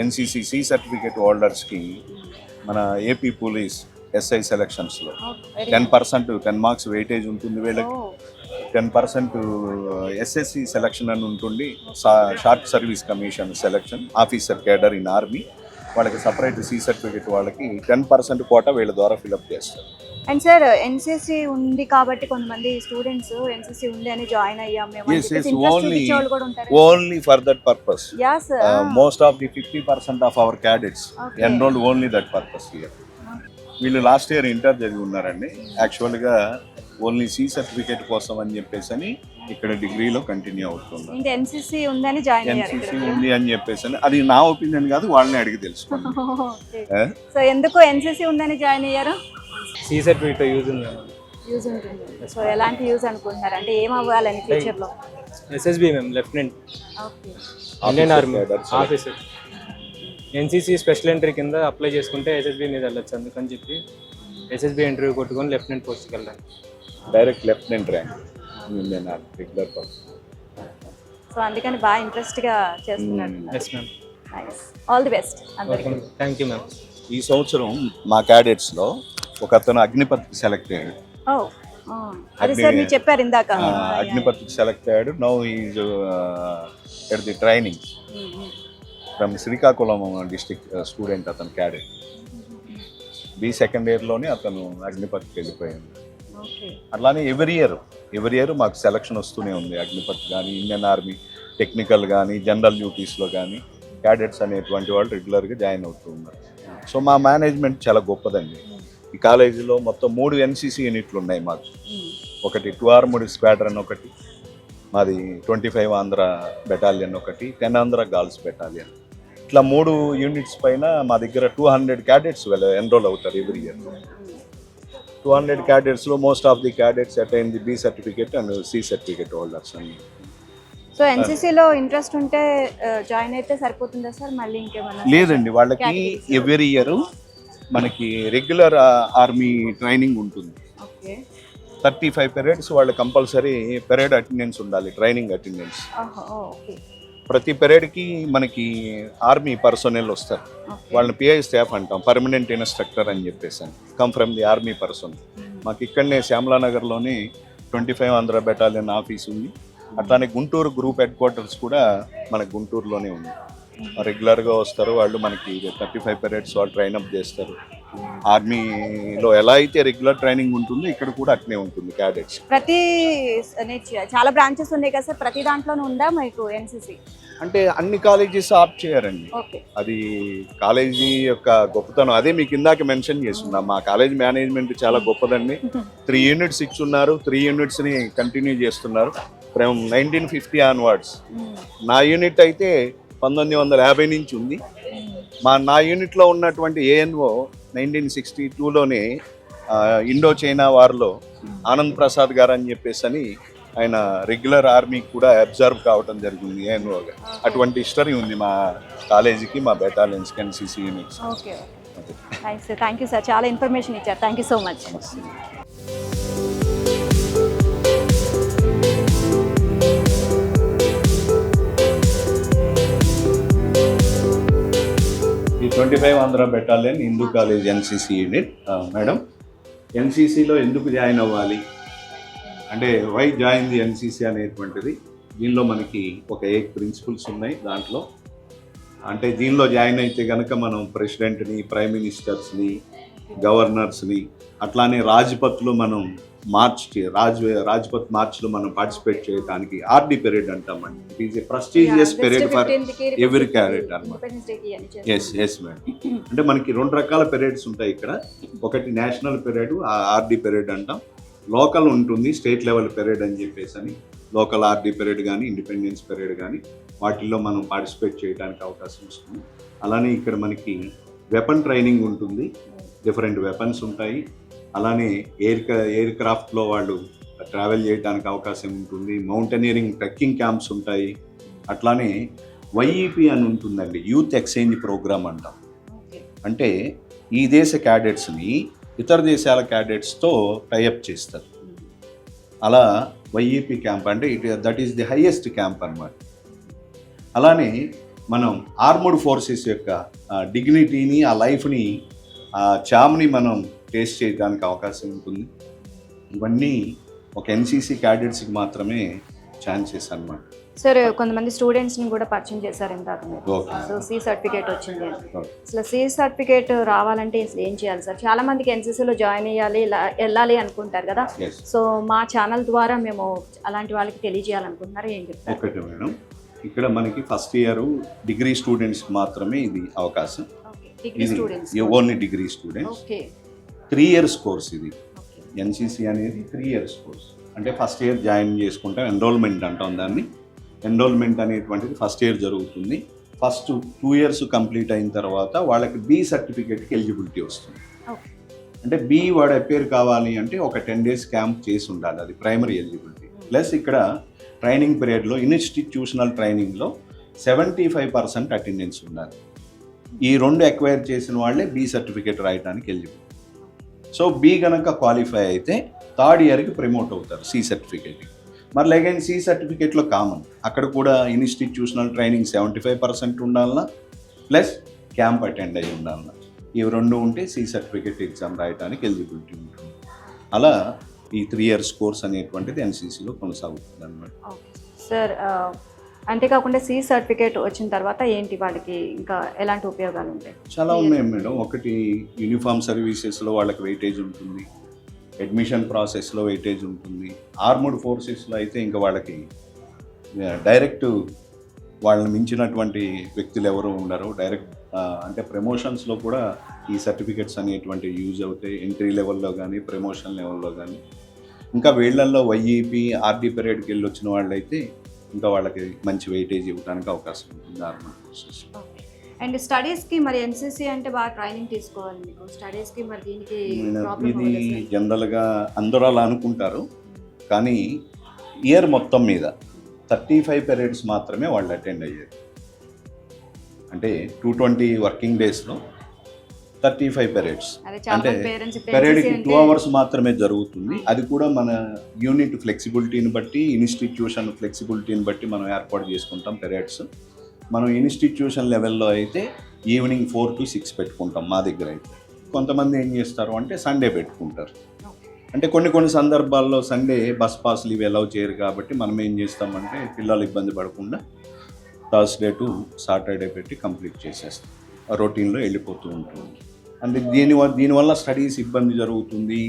ఎన్సీసీ సి సర్టిఫికేట్ హోల్డర్స్కి మన ఏపీ పోలీస్ ఎస్ఐ సెలక్షన్స్లో 10% 10 marks వెయిటేజ్ ఉంటుంది వీళ్ళకి. 10% ఎస్ఎస్సి సెలక్షన్ అని ఉంటుంది, short service commission selection officer cadre in army. వాళ్ళకి సపరేట్ సి సర్టిఫికేట్ వాళ్ళకి 10% కోటా వీళ్ళ ద్వారా ఫిలప్ చేస్తారు. అండ్ సార్ ఎన్సీసీ ఉంది కాబట్టి కొంతమంది స్టూడెంట్స్ ఎన్సీసీ ఉంది అని జాయిన్ అయ్యాం మేము అని Yes, చెప్పేసి yes, interest only- చూపించే వాళ్ళు కూడా ఉంటారు. Only for that purpose. Yeah sir. Most of the 50% of our cadets Okay. Enrolled only that purpose here. వీళ్ళు లాస్ట్ ఇయర్ ఇంటర్ చదివి ఉన్నారండి. యాక్చువల్గా ఓన్లీ సి సర్టిఫికేట్ కోసం అని చెప్పేసి అని ఇక్కడ డిగ్రీలో కంటిన్యూ అవుతున్నారు. ఇంకా ఎన్సీసీ ఉందని జాయిన్ అయ్యారు ఎన్సీసీ ఇక్కడ. ఉంది అని చెప్పేసి అని అది నా ఒపీనియన్ కాదు, వాళ్ళని అడిగి తెలుసుకోండి. Eh? సో ఎందుకు ఎన్సీసీ ఉందని జాయిన్ అయ్యారు? సి సర్టిఫికేట్ యూజ్ ఉంది. యూజ్ ఉంటుంది. సో ఎలాంటి యూజ్ అనుకుంటున్నారు, అంటే ఏం అవ్వాలని ఫ్యూచర్లో? ఎస్ఎస్బి మేము lieutenant okay. Indian army cadets. Officer. NCC special entry కింద అప్లై చేసుకుంటే ఎస్ఎస్బి మీద వెళ్ళొచ్చు. అందుకని చెప్పి ఎస్ఎస్బి ఇంటర్వ్యూ కొట్టుకొని లెఫ్టినెంట్ పోస్ట్కి వెళ్ళాను. Direct lieutenant rank Indian army regular person. So అందుకని బాగా ఇంట్రెస్ట్గా చేస్తున్నారు. Yes ma'am. Nice. All the best అందరికీ. Thank you ma'am. ఈ సంవత్సరం మా క్యాడెట్స్లో ఒక అతను అగ్నిపథ్కి సెలెక్ట్ అయ్యాడు. ఓ అదే సార్ మీరు చెప్పారు ఇందాక. అగ్నిపథ్కి సెలెక్ట్ అయ్యాడు. Now is at the training from Srikakulam district student. అతను క్యాడెట్ బి సెకండ్ ఇయర్లోనే అతను అగ్నిపథ్కి వెళ్ళిపోయాడు. ఓకే. అట్లానే ఎవ్రీ ఇయర్ మాకు సెలక్షన్ వస్తూనే ఉంది. అగ్నిపథ్ కానీ ఇండియన్ ఆర్మీ టెక్నికల్ కానీ జనరల్ డ్యూటీస్లో కానీ క్యాడెట్స్ అనేటువంటి వాళ్ళు రెగ్యులర్గా జాయిన్ అవుతూ ఉన్నారు. సో మా మేనేజ్మెంట్ చాలా గొప్పదండి. ఈ కాలేజీలో మొత్తం 3 ఎన్సీసీ యూనిట్లు ఉన్నాయి మాకు. ఒకటి 2 ఆర్మడ్ స్క్వాడ్రన్, ఒకటి మాది 25 ఆంధ్ర బెటాలియన్, ఒకటి 10 ఆంధ్ర గర్ల్స్ బెటాలియన్. ఇట్లా 3 యూనిట్స్ పైన మా దగ్గర 200 క్యాడెట్స్ ఎన్రోల్ అవుతారు ఎవ్రీ ఇయర్. 200 క్యాడెట్స్లో most of the cadets attain the B certificate and C certificate holders అన్ని. సో ఎన్సీసీలో ఇంట్రెస్ట్ ఉంటే జాయిన్ అయితే సరిపోతుందా సార్? మళ్ళీ ఇంకేమన్నా? లేదండి, వాళ్ళకి Categories. ఎవ్రీ ఇయర్ మనకి రెగ్యులర్ ఆర్మీ ట్రైనింగ్ ఉంటుంది. ఓకే. 35 periods వాళ్ళు కంపల్సరీ పెరేడ్ అటెండెన్స్ ఉండాలి, ట్రైనింగ్ అటెండెన్స్. ఓకే. ప్రతి పెరేడ్కి మనకి ఆర్మీ పర్సనల్ వస్తారు. ఓకే. వాళ్ళని పిఐ స్టాఫ్ అంటాం, పర్మనెంట్ ఇన్స్ట్రక్టర్ అని చెప్పేసి. Come from the army person. మాకు ఇక్కడనే శ్యామలానగర్లోనే 25 ఆంధ్ర బెటాలియన్ ఆఫీస్ ఉంది. అట్లానే గుంటూరు గ్రూప్ హెడ్ క్వార్టర్స్ కూడా మనకి గుంటూరులోనే ఉంది. రెగ్యులర్గా వస్తారు వాళ్ళు. మనకి 35 periods వాళ్ళు ట్రైన్అప్ చేస్తారు. ఆర్మీలో ఎలా అయితే రెగ్యులర్ ట్రైనింగ్ ఉంటుందో ఇక్కడ కూడా అట్నే ఉంటుంది క్యాడెట్స్. ప్రతి చాలా బ్రాంచెస్ ఉన్నాయి కదా సార్, ప్రతి దాంట్లోనూ ఉందా మీకు ఎన్సీసీ? అంటే అన్ని కాలేజెస్ ఆప్ట్ చేయరండి. ఓకే. అది కాలేజీ యొక్క గొప్పతనం. అదే మీకు ఇందాక మెన్షన్ చేస్తున్నా, మా కాలేజ్ మేనేజ్మెంట్ చాలా గొప్పదండి. 3 యూనిట్స్ ఇచ్చున్నారు, 3 యూనిట్స్ని కంటిన్యూ చేస్తున్నారు ఫ్రమ్ 1950 ఆన్వర్డ్స్. నా యూనిట్ అయితే 1950 నుంచి ఉంది. నా యూనిట్లో ఉన్నటువంటి ఏఎన్ఓ 1962లోనే ఇండో చైనా వార్లో ఆనంద్ ప్రసాద్ గారు అని చెప్పేసి అని ఆయన రెగ్యులర్ ఆర్మీకి కూడా అబ్జర్వ్ కావడం జరిగింది ఏఎన్ఓగా. అటువంటి హిస్టరీ ఉంది మా కాలేజీకి, మా బెటాలియన్స్కి, NCC units. Okay. Nice. Thank you sir, చాలా ఇన్ఫర్మేషన్ ఇచ్చారు. Thank you so much. ఈ 25 Andhra battalion Hindu college NCC unit. Madam, ఎన్సీసీలో ఎందుకు జాయిన్ అవ్వాలి అంటే వై జాయిన్ ది ఎన్సీసీ అనేటువంటిది, దీనిలో మనకి ఒక 8 ప్రిన్సిపల్స్ ఉన్నాయి. దాంట్లో అంటే దీనిలో జాయిన్ అయితే కనుక మనం ప్రెసిడెంట్ని, ప్రైమ్ మినిస్టర్స్ని, గవర్నర్స్ని, అట్లానే రాజ్పథ్లో మనం రాజ్పథ్ మార్చ్లో మనం పార్టిసిపేట్ చేయడానికి ఆర్డి పెరేడ్ అంటామండి. It is a prestigious parade for every cadet అనమాట. Yes madam. అంటే మనకి 2 రకాల పెరేడ్స్ ఉంటాయి ఇక్కడ. ఒకటి నేషనల్ పెరేడ్, ఆర్డి పెరేడ్ అంటాం. లోకల్ ఉంటుంది, స్టేట్ లెవెల్ పెరేడ్ అని చెప్పేసి అని. లోకల్ ఆర్డి పెరేడ్ కానీ ఇండిపెండెన్స్ పెరేడ్ కానీ వాటిల్లో మనం పార్టిసిపేట్ చేయడానికి అవకాశం వస్తుంది. అలానే ఇక్కడ మనకి వెపన్ ట్రైనింగ్ ఉంటుంది, డిఫరెంట్ వెపన్స్ ఉంటాయి. అలానే ఎయిర్ క్రాఫ్ట్లో వాళ్ళు ట్రావెల్ చేయడానికి అవకాశం ఉంటుంది. మౌంటైనీరింగ్ ట్రెక్కింగ్ క్యాంప్స్ ఉంటాయి. అట్లానే వైఈపీ అని ఉంటుందండి, యూత్ ఎక్స్చేంజ్ ప్రోగ్రామ్ అంటాం. అంటే ఈ దేశ క్యాడెట్స్ని ఇతర దేశాల క్యాడెట్స్తో టైఅప్ చేస్తారు. అలా వైఈపీ క్యాంప్ అంటే that is the highest camp అన్నమాట. అలానే మనం ఆర్మర్డ్ ఫోర్సెస్ యొక్క డిగ్నిటీని, ఆ లైఫ్ని, ఆ చామ్ని మనం టేస్ట్ చేయడానికి అవకాశం ఉంటుంది. ఇవన్నీ ఒక ఎన్సీసీ క్యాడెట్స్కి మాత్రమే ఛాన్సెస్ అన్నమాట. సార్ కొంతమంది స్టూడెంట్స్ని కూడా పరిచయం చేశారు ఇందాక మీరు. Okay. సో సి సర్టిఫికేట్ వచ్చింది. Okay. అసలు సి సర్టిఫికేట్ రావాలంటే అసలు ఏం చేయాలి సార్? చాలా మందికి ఎన్సీసీలో జాయిన్ అయ్యాలి, వెళ్ళాలి అనుకుంటారు కదా. Yes. సో మా ఛానల్ ద్వారా మేము అలాంటి వాళ్ళకి తెలియజేయాలనుకుంటున్నారు, ఏం చెప్తారు? ఒకటి మేడం, ఇక్కడ మనకి ఫస్ట్ ఇయర్ డిగ్రీ స్టూడెంట్స్కి మాత్రమే ఇది అవకాశం. Degree students, only degree students. Okay. 3 years course ఇది. ఎన్సీసీ అనేది 3 years కోర్స్. అంటే ఫస్ట్ ఇయర్ జాయిన్ చేసుకుంటాం, ఎన్రోల్మెంట్ అంటాం దాన్ని. ఎన్రోల్మెంట్ అనేటువంటిది ఫస్ట్ ఇయర్ జరుగుతుంది. ఫస్ట్ 2 years కంప్లీట్ అయిన తర్వాత వాళ్ళకి బి సర్టిఫికేట్కి ఎలిజిబిలిటీ వస్తుంది. అంటే బి వాడు అపేర్ కావాలి అంటే ఒక 10 days క్యాంప్ చేసి ఉండాలి, అది ప్రైమరీ ఎలిజిబిలిటీ. ప్లస్ ఇక్కడ ట్రైనింగ్ పీరియడ్లో ఇన్స్టిట్యూషనల్ ట్రైనింగ్లో 75% అటెండెన్స్ ఉండాలి. ఈ 2 ఎక్వైర్ చేసిన వాళ్ళే బి సర్టిఫికేట్ రాయడానికి ఎలిజిబుల్. సో బి కనుక క్వాలిఫై అయితే 3rd yearకి ప్రమోట్ అవుతారు సి సర్టిఫికేట్కి. మరి అగైన్ సి సర్టిఫికేట్లో కామన్, అక్కడ కూడా ఇన్స్టిట్యూషనల్ ట్రైనింగ్ 75% ఉండాలన్నా, ప్లస్ క్యాంప్ అటెండ్ అయ్యి ఉండాలన్నా. ఇవి 2 ఉంటే సి సర్టిఫికేట్ ఎగ్జామ్ రాయడానికి ఎలిజిబిలిటీ ఉంటుంది. అలా ఈ 3 years కోర్స్ అనేటువంటిది ఎన్సీసీలో కొనసాగుతుంది అన్నమాట. సార్ అంతేకాకుండా సి సర్టిఫికేట్ వచ్చిన తర్వాత ఏంటి వాళ్ళకి ఇంకా ఎలాంటి ఉపయోగాలు ఉంటాయి? చాలా ఉన్నాయి మేడం. ఒకటి యూనిఫామ్ సర్వీసెస్లో వాళ్ళకి వెయిటేజ్ ఉంటుంది, అడ్మిషన్ ప్రాసెస్లో వెయిటేజ్ ఉంటుంది. ఆర్మర్డ్ ఫోర్సెస్లో అయితే ఇంకా వాళ్ళకి డైరెక్ట్ వాళ్ళని మించినటువంటి వ్యక్తులు ఎవరు ఉండరు. డైరెక్ట్ అంటే ప్రమోషన్స్లో కూడా ఈ సర్టిఫికెట్స్ అనేటువంటి యూజ్ అవుతాయి, ఎంట్రీ లెవెల్లో కానీ ప్రమోషన్ లెవెల్లో కానీ. ఇంకా వీళ్ళల్లో వైఈపీ ఆర్డీ పీరియడ్కి వెళ్ళి వచ్చిన వాళ్ళైతే ఇంకా వాళ్ళకి మంచి వెయిటేజ్ ఇవ్వడానికి అవకాశం ఉంటుంది ఆర్మర్డ్ ఫోర్సెస్. అండ్ స్టడీస్కి మరి ఎన్సీసీ అంటే బాగా ట్రైనింగ్ తీసుకోవాలి మీకు. స్టడీస్కి మరి దీనికి ఇది జనరల్గా అందరూ అలా అనుకుంటారు, కానీ ఇయర్ మొత్తం మీద 35 periods మాత్రమే వాళ్ళు అటెండ్ అయ్యారు. అంటే 220 వర్కింగ్ డేస్లో 35 periods. అంటే పెరేడ్కి 2 hours మాత్రమే జరుగుతుంది. అది కూడా మన యూనిట్ ఫ్లెక్సిబిలిటీని బట్టి, ఇన్స్టిట్యూషన్ ఫ్లెక్సిబిలిటీని బట్టి మనం ఏర్పాటు చేసుకుంటాం పెరేడ్స్. మనం ఇన్స్టిట్యూషన్ లెవెల్లో అయితే ఈవినింగ్ 4 to 6 పెట్టుకుంటాం మా దగ్గర అయితే. కొంతమంది ఏం చేస్తారు అంటే సండే పెట్టుకుంటారు. అంటే కొన్ని సందర్భాల్లో సండే బస్ పాస్లు ఇవి అలౌ చేయరు కాబట్టి మనం ఏం చేస్తామంటే పిల్లలు ఇబ్బంది పడకుండా థర్స్డే టు సాటర్డే పెట్టి కంప్లీట్ చేసేస్తాం. రొటీన్లో వెళ్ళిపోతూ ఉంటుంది. అంటే దీనివల్ల స్టడీస్ ఇబ్బంది జరుగుతుంది,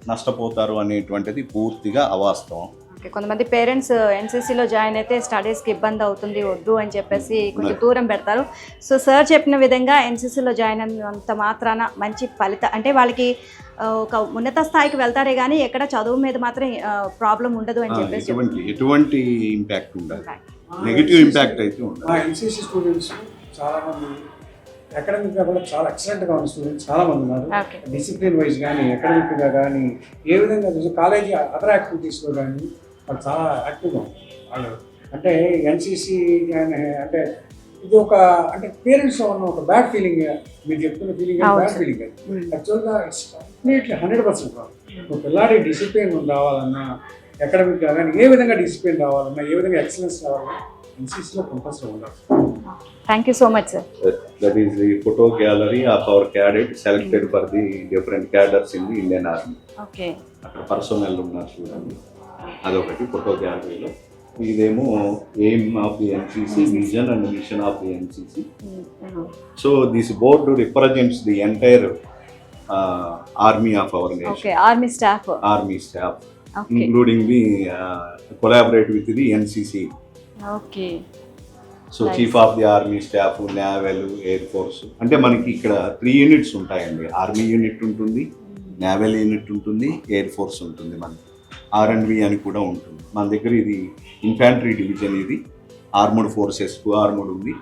నష్టపోతారు అనేటువంటిది పూర్తిగా అవాస్తవం. కొంతమంది పేరెంట్స్ ఎన్సీసీలో జాయిన్ అయితే స్టడీస్కి ఇబ్బంది అవుతుంది, వద్దు అని చెప్పేసి కొంచెం దూరం పెడతారు. సో సార్ చెప్పిన విధంగా ఎన్సీసీలో జాయిన్ అయినంత మాత్రాన మంచి ఫలితం అంటే వాళ్ళకి ఒక ఉన్నత స్థాయికి వెళ్తారే కానీ ఎక్కడ చదువు మీద మాత్రం ప్రాబ్లం ఉండదు అని చెప్పేసి ఎటువంటి ఇంపాక్ట్ ఉండదు, నెగిటివ్ ఇంపాక్ట్ అయితే ఉండదు. మా ఎన్సీసీ స్టూడెంట్స్ చాలామంది అకాడమిక్గా కూడా చాలా ఎక్సలెంట్గా ఉన్న స్టూడెంట్స్ చాలామంది ఉన్నారు. డిసిప్లిన్ వైజ్ కానీ అకాడమిక్గా కానీ ఏ విధంగా కాలేజీ అదర్ యాక్టివిటీస్లో కానీ వాళ్ళు చాలా యాక్టివ్గా ఉంటారు. వాళ్ళు అంటే ఎన్సీసీ అంటే ఇది ఒక అంటే పేరెంట్స్లో ఉన్న ఒక బ్యాడ్ ఫీలింగ్, మీరు చెప్తున్న ఫీలింగ్ బ్యాడ్ ఫీలింగ్ అది. యాక్చువల్గా ఇట్స్ కంప్లీట్లీ 100% రావాలి. ఒక పిల్లాడి డిసిప్లిన్ రావాలన్నా, అకాడమిక్గా కానీ ఏ విధంగా డిసిప్లిన్ రావాలన్నా, ఏ విధంగా ఎక్సలెన్స్ రావాలన్నా ఎన్సీసీలో కంపల్సరీ ఉండాలి. Thank you so much sir. That is the photo gallery of our cadets selected for the different cadres in the Indian Army. Okay. అక్కడ పర్సనల్ ఉన్నారు చూడండి, అదొకటి ఫోటో గ్యాలరీలో. ఇదేమో aim of the NCC, vision and machine of the NCC. So this board represents the entire army of our nation, okay, army staff. Army staff, okay including the collaborate with the NCC. Okay so chief of the army staff, naval, air force. అంటే మనకి ఇక్కడ 3 యూనిట్స్ ఉంటాయండి. ఆర్మీ యూనిట్ ఉంటుంది, నేవల్ యూనిట్ ఉంటుంది, ఎయిర్ ఫోర్స్ ఉంటుంది, మనకి R&B అని కూడా ఉంటుంది. మన దగ్గర ఇది ఇన్ఫాంట్రీ డివిజన్, ఇది ఆర్మడ్ ఫోర్సెస్, ఆర్మడ్ ఉంది,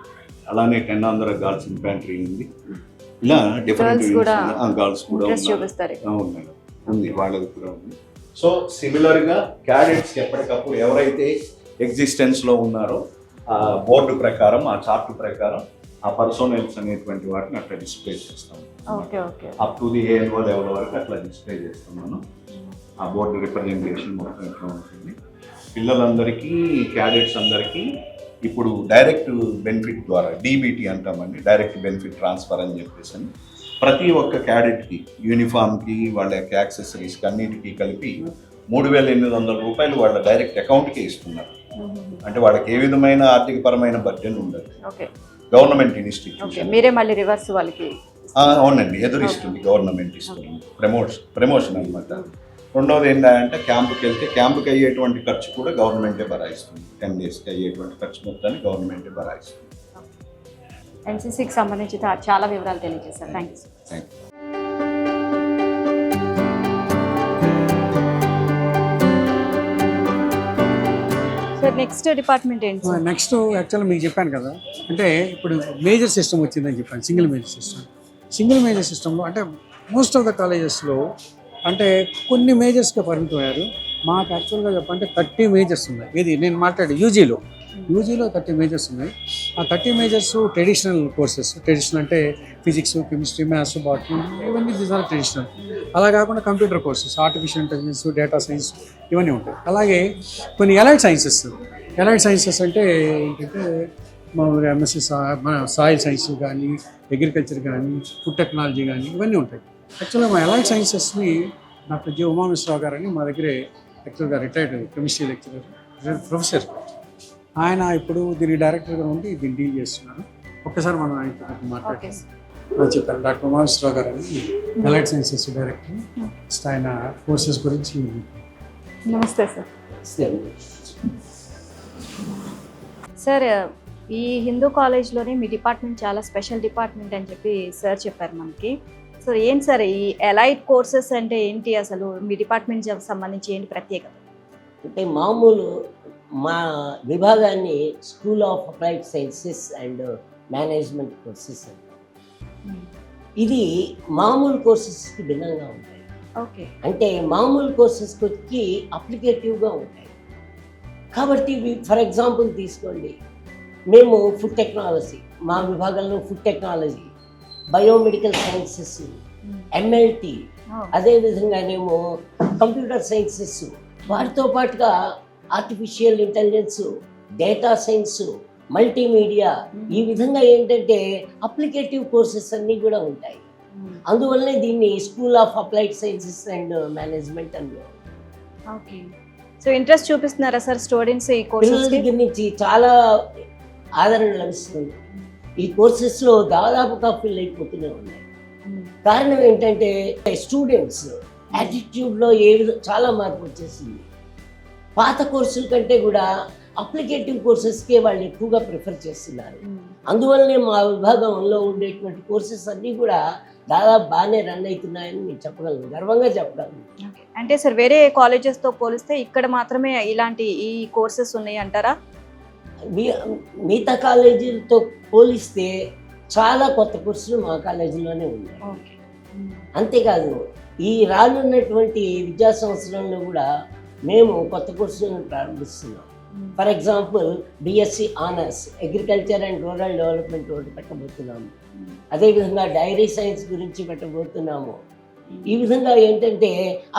అలానే 10 ఆంధ్ర గర్ల్స్ ఇన్ఫాంట్రీ ఉంది. ఇలా డిఫరెంట్ గర్ల్స్ కూడా ఉన్నాయి, ఉంది, వాళ్ళది కూడా ఉంది. సో సిమిలర్గా క్యాడెట్స్ ఎప్పటికప్పుడు ఎవరైతే ఎగ్జిస్టెన్స్లో ఉన్నారో ఆ బోర్డు ప్రకారం, ఆ చార్ట్ ప్రకారం ఆ పర్సోనల్స్ అనేటువంటి వాటిని అట్లా డిస్ప్లే చేస్తాం. Up to the ANO level వరకు అట్లా డిస్ప్లే చేస్తాం మనం. ఆ బోర్డు రిప్రజెంటేషన్ మొత్తం ఎట్లా ఉంటుంది. పిల్లలందరికీ, క్యాడెట్స్ అందరికీ ఇప్పుడు డైరెక్ట్ బెనిఫిట్ ద్వారా DBT అంటామండి, డైరెక్ట్ బెనిఫిట్ ట్రాన్స్ఫర్ అని చెప్పేసి అని ప్రతి ఒక్క క్యాడెట్కి యూనిఫామ్కి, వాళ్ళ యొక్క యాక్సెసరీస్కి అన్నిటికీ కలిపి 3,800 రూపాయలు వాళ్ళ డైరెక్ట్ అకౌంట్కే ఇస్తున్నారు. అంటే వాళ్ళకి ఏ విధమైన ఆర్థికపరమైన బర్డెన్ ఉండదు. గవర్నమెంట్ ఇన్స్టిట్యూషన్ మీరే మళ్ళీ రివర్స్ వాళ్ళకి. అవునండి, ఎదురిస్తుంది, గవర్నమెంట్ ఇస్తుంది. ప్రమోషన్ అనమాట. రెండవది ఏంటంటే క్యాంపుకి వెళ్తే క్యాంపుకి అయ్యేటువంటి ఖర్చు కూడా గవర్నమెంటే భరాయిస్తుంది. 10 డేస్కి అయ్యేటువంటి ఖర్చు మొత్తాన్ని గవర్నమెంటే భరాయిస్తుంది. NCCకి సంబంధించి చాలా వివరాలు తెలియజేశారు. Thank you. Thank you. Sir next department ఏంటి సార్? నెక్స్ట్ యాక్చువల్గా మీకు చెప్పాను కదా, అంటే ఇప్పుడు మేజర్ సిస్టమ్ వచ్చిందని చెప్పాను, single major system. Single major సిస్టంలో అంటే మోస్ట్ ఆఫ్ ద కాలేజెస్లో అంటే కొన్ని మేజర్స్గా పరిమితమయ్యారు. మాకు యాక్చువల్గా చెప్పాలంటే 30 మేజర్స్ ఉన్నాయి. ఇది నేను మాట్లాడే యూజీలో 30 మేజర్స్ ఉన్నాయి. ఆ 30 మేజర్స్ ట్రెడిషనల్ కోర్సెస్. ట్రెడిషనల్ అంటే ఫిజిక్స్, కెమిస్ట్రీ, మ్యాథ్స్, బాటనీ, ఇవన్నీ దీస్ ఆర్ ట్రెడిషనల్. అలా కాకుండా computer courses, artificial intelligence, data science, ఇవన్నీ ఉంటాయి. అలాగే కొన్ని ఎలైడ్ సైన్సెస్. ఎలైడ్ సైన్సెస్ అంటే ఏంటంటే మామూలుగా MSc మన సాయిల్ సైన్స్ కానీ, అగ్రికల్చర్ కానీ, ఫుడ్ టెక్నాలజీ కానీ, ఇవన్నీ ఉంటాయి. యాక్చువల్గా మా ఎలైడ్ సైన్సెస్ని డాక్టర్ J. ఉమామేశ్వరరావు గారు అని మా దగ్గరే యాక్చువల్గా రిటైర్డ్ కెమిస్ట్రీ లెక్చరర్, ప్రొఫెసర్. ఆయన ఇప్పుడు దీని డైరెక్టర్గా ఉండి దీన్ని డీల్ చేస్తున్నారు. ఒక్కసారి మనం ఆయనతో మాట్లాడుతున్నాం. చెప్పారు డాక్టర్ ఉమామేశ్వరరావు గారు అని ఎలైడ్ సైన్సెస్ డైరెక్టర్. ఆయన కోర్సెస్ గురించి. నమస్తే సార్. సార్ ఈ హిందూ కాలేజ్లోనే మీ డిపార్ట్మెంట్ చాలా స్పెషల్ డిపార్ట్మెంట్ అని చెప్పి సార్ చెప్పారు మనకి. సో ఏంటి సార్ ఈ ఎలైడ్ కోర్సెస్ అంటే ఏంటి, అసలు మీ డిపార్ట్మెంట్ సంబంధించి ఏంటి ప్రత్యేకత? అంటే మామూలు మా విభాగాన్ని school of applied sciences and management courses అంటారు. ఇది మామూలు కోర్సెస్కి భిన్నంగా ఉంటాయి. ఓకే. అంటే మామూలు కోర్సెస్కి అప్లికేటివ్గా ఉంటాయి. కాబట్టి ఫర్ ఎగ్జాంపుల్ తీసుకోండి, మేము ఫుడ్ టెక్నాలజీ, మా విభాగంలో food technology, biomedical sciences, MLT, అదేవిధంగానేమో కంప్యూటర్ సైన్సెస్, వాటితో పాటుగా artificial intelligence, data science, multimedia, ఈ విధంగా ఏంటంటే అప్లికేటివ్ కోర్సెస్ అన్నీ కూడా ఉంటాయి. అందువల్లనే దీన్ని school of applied sciences and management అని. ఓకే. సో ఇంట్రెస్ట్ చూపిస్తున్నారా సార్ స్టూడెంట్స్ ఈ కోర్సెస్ దగ్గర నుంచి? చాలా ఆదరణ లభిస్తుంది. ఈ కోర్సెస్లో దాదాపుగా ఫిల్ అయిపోతూనే ఉన్నాయి. కారణం ఏంటంటే స్టూడెంట్స్ యాటిట్యూడ్లో చాలా మార్పు వచ్చేసింది. పాత కోర్సుల కంటే కూడా అప్లికేటివ్ కోర్సెస్కే వాళ్ళు ఎక్కువగా ప్రిఫర్ చేస్తున్నారు. అందువల్లనే మా విభాగంలో ఉండేటువంటి కోర్సెస్ అన్నీ కూడా దాదాపు బాగానే రన్ అవుతున్నాయని నేను చెప్పగలను, గర్వంగా చెప్పగలను. అంటే సార్ వేరే కాలేజెస్తో పోలిస్తే ఇక్కడ మాత్రమే ఇలాంటి ఈ కోర్సెస్ ఉన్నాయి అంటారా? మిగతా కాలేజీలతో పోలిస్తే చాలా కొత్త కోర్సులు మా కాలేజీలోనే ఉన్నాయి. అంతేకాదు ఈ రానున్నటువంటి విద్యా సంవత్సరంలో కూడా మేము కొత్త కోర్సులను ప్రారంభిస్తున్నాం. For example BSc honours agriculture and rural development ఒకటి పెట్టబోతున్నాము. అదేవిధంగా డైరీ సైన్స్ గురించి పెట్టబోతున్నాము. ఈ విధంగా ఏంటంటే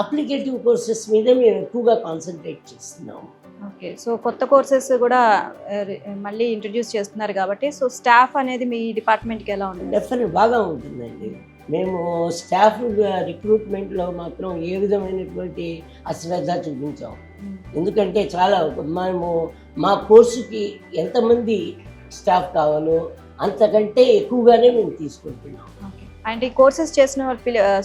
అప్లికేటివ్ కోర్సెస్ మీద మేము ఎక్కువగా కాన్సన్ట్రేట్ చేస్తున్నాము. ఓకే. సో కొత్త కోర్సెస్ కూడా మళ్ళీ ఇంట్రడ్యూస్ చేస్తున్నారు కాబట్టి సో స్టాఫ్ అనేది మీ డిపార్ట్మెంట్కి ఎలా ఉంటుంది? డెఫినెట్ బాగా ఉంటుందండి. మేము స్టాఫ్ రిక్రూట్మెంట్లో మాత్రం ఏ విధమైనటువంటి అశ్రద్ధ చూపించాం. ఎందుకంటే చాలా మేము మా కోర్సుకి ఎంతమంది స్టాఫ్ కావాలో అంతకంటే ఎక్కువగానే మేము తీసుకుంటున్నాం. అండ్ ఈ కోర్సెస్ చేసిన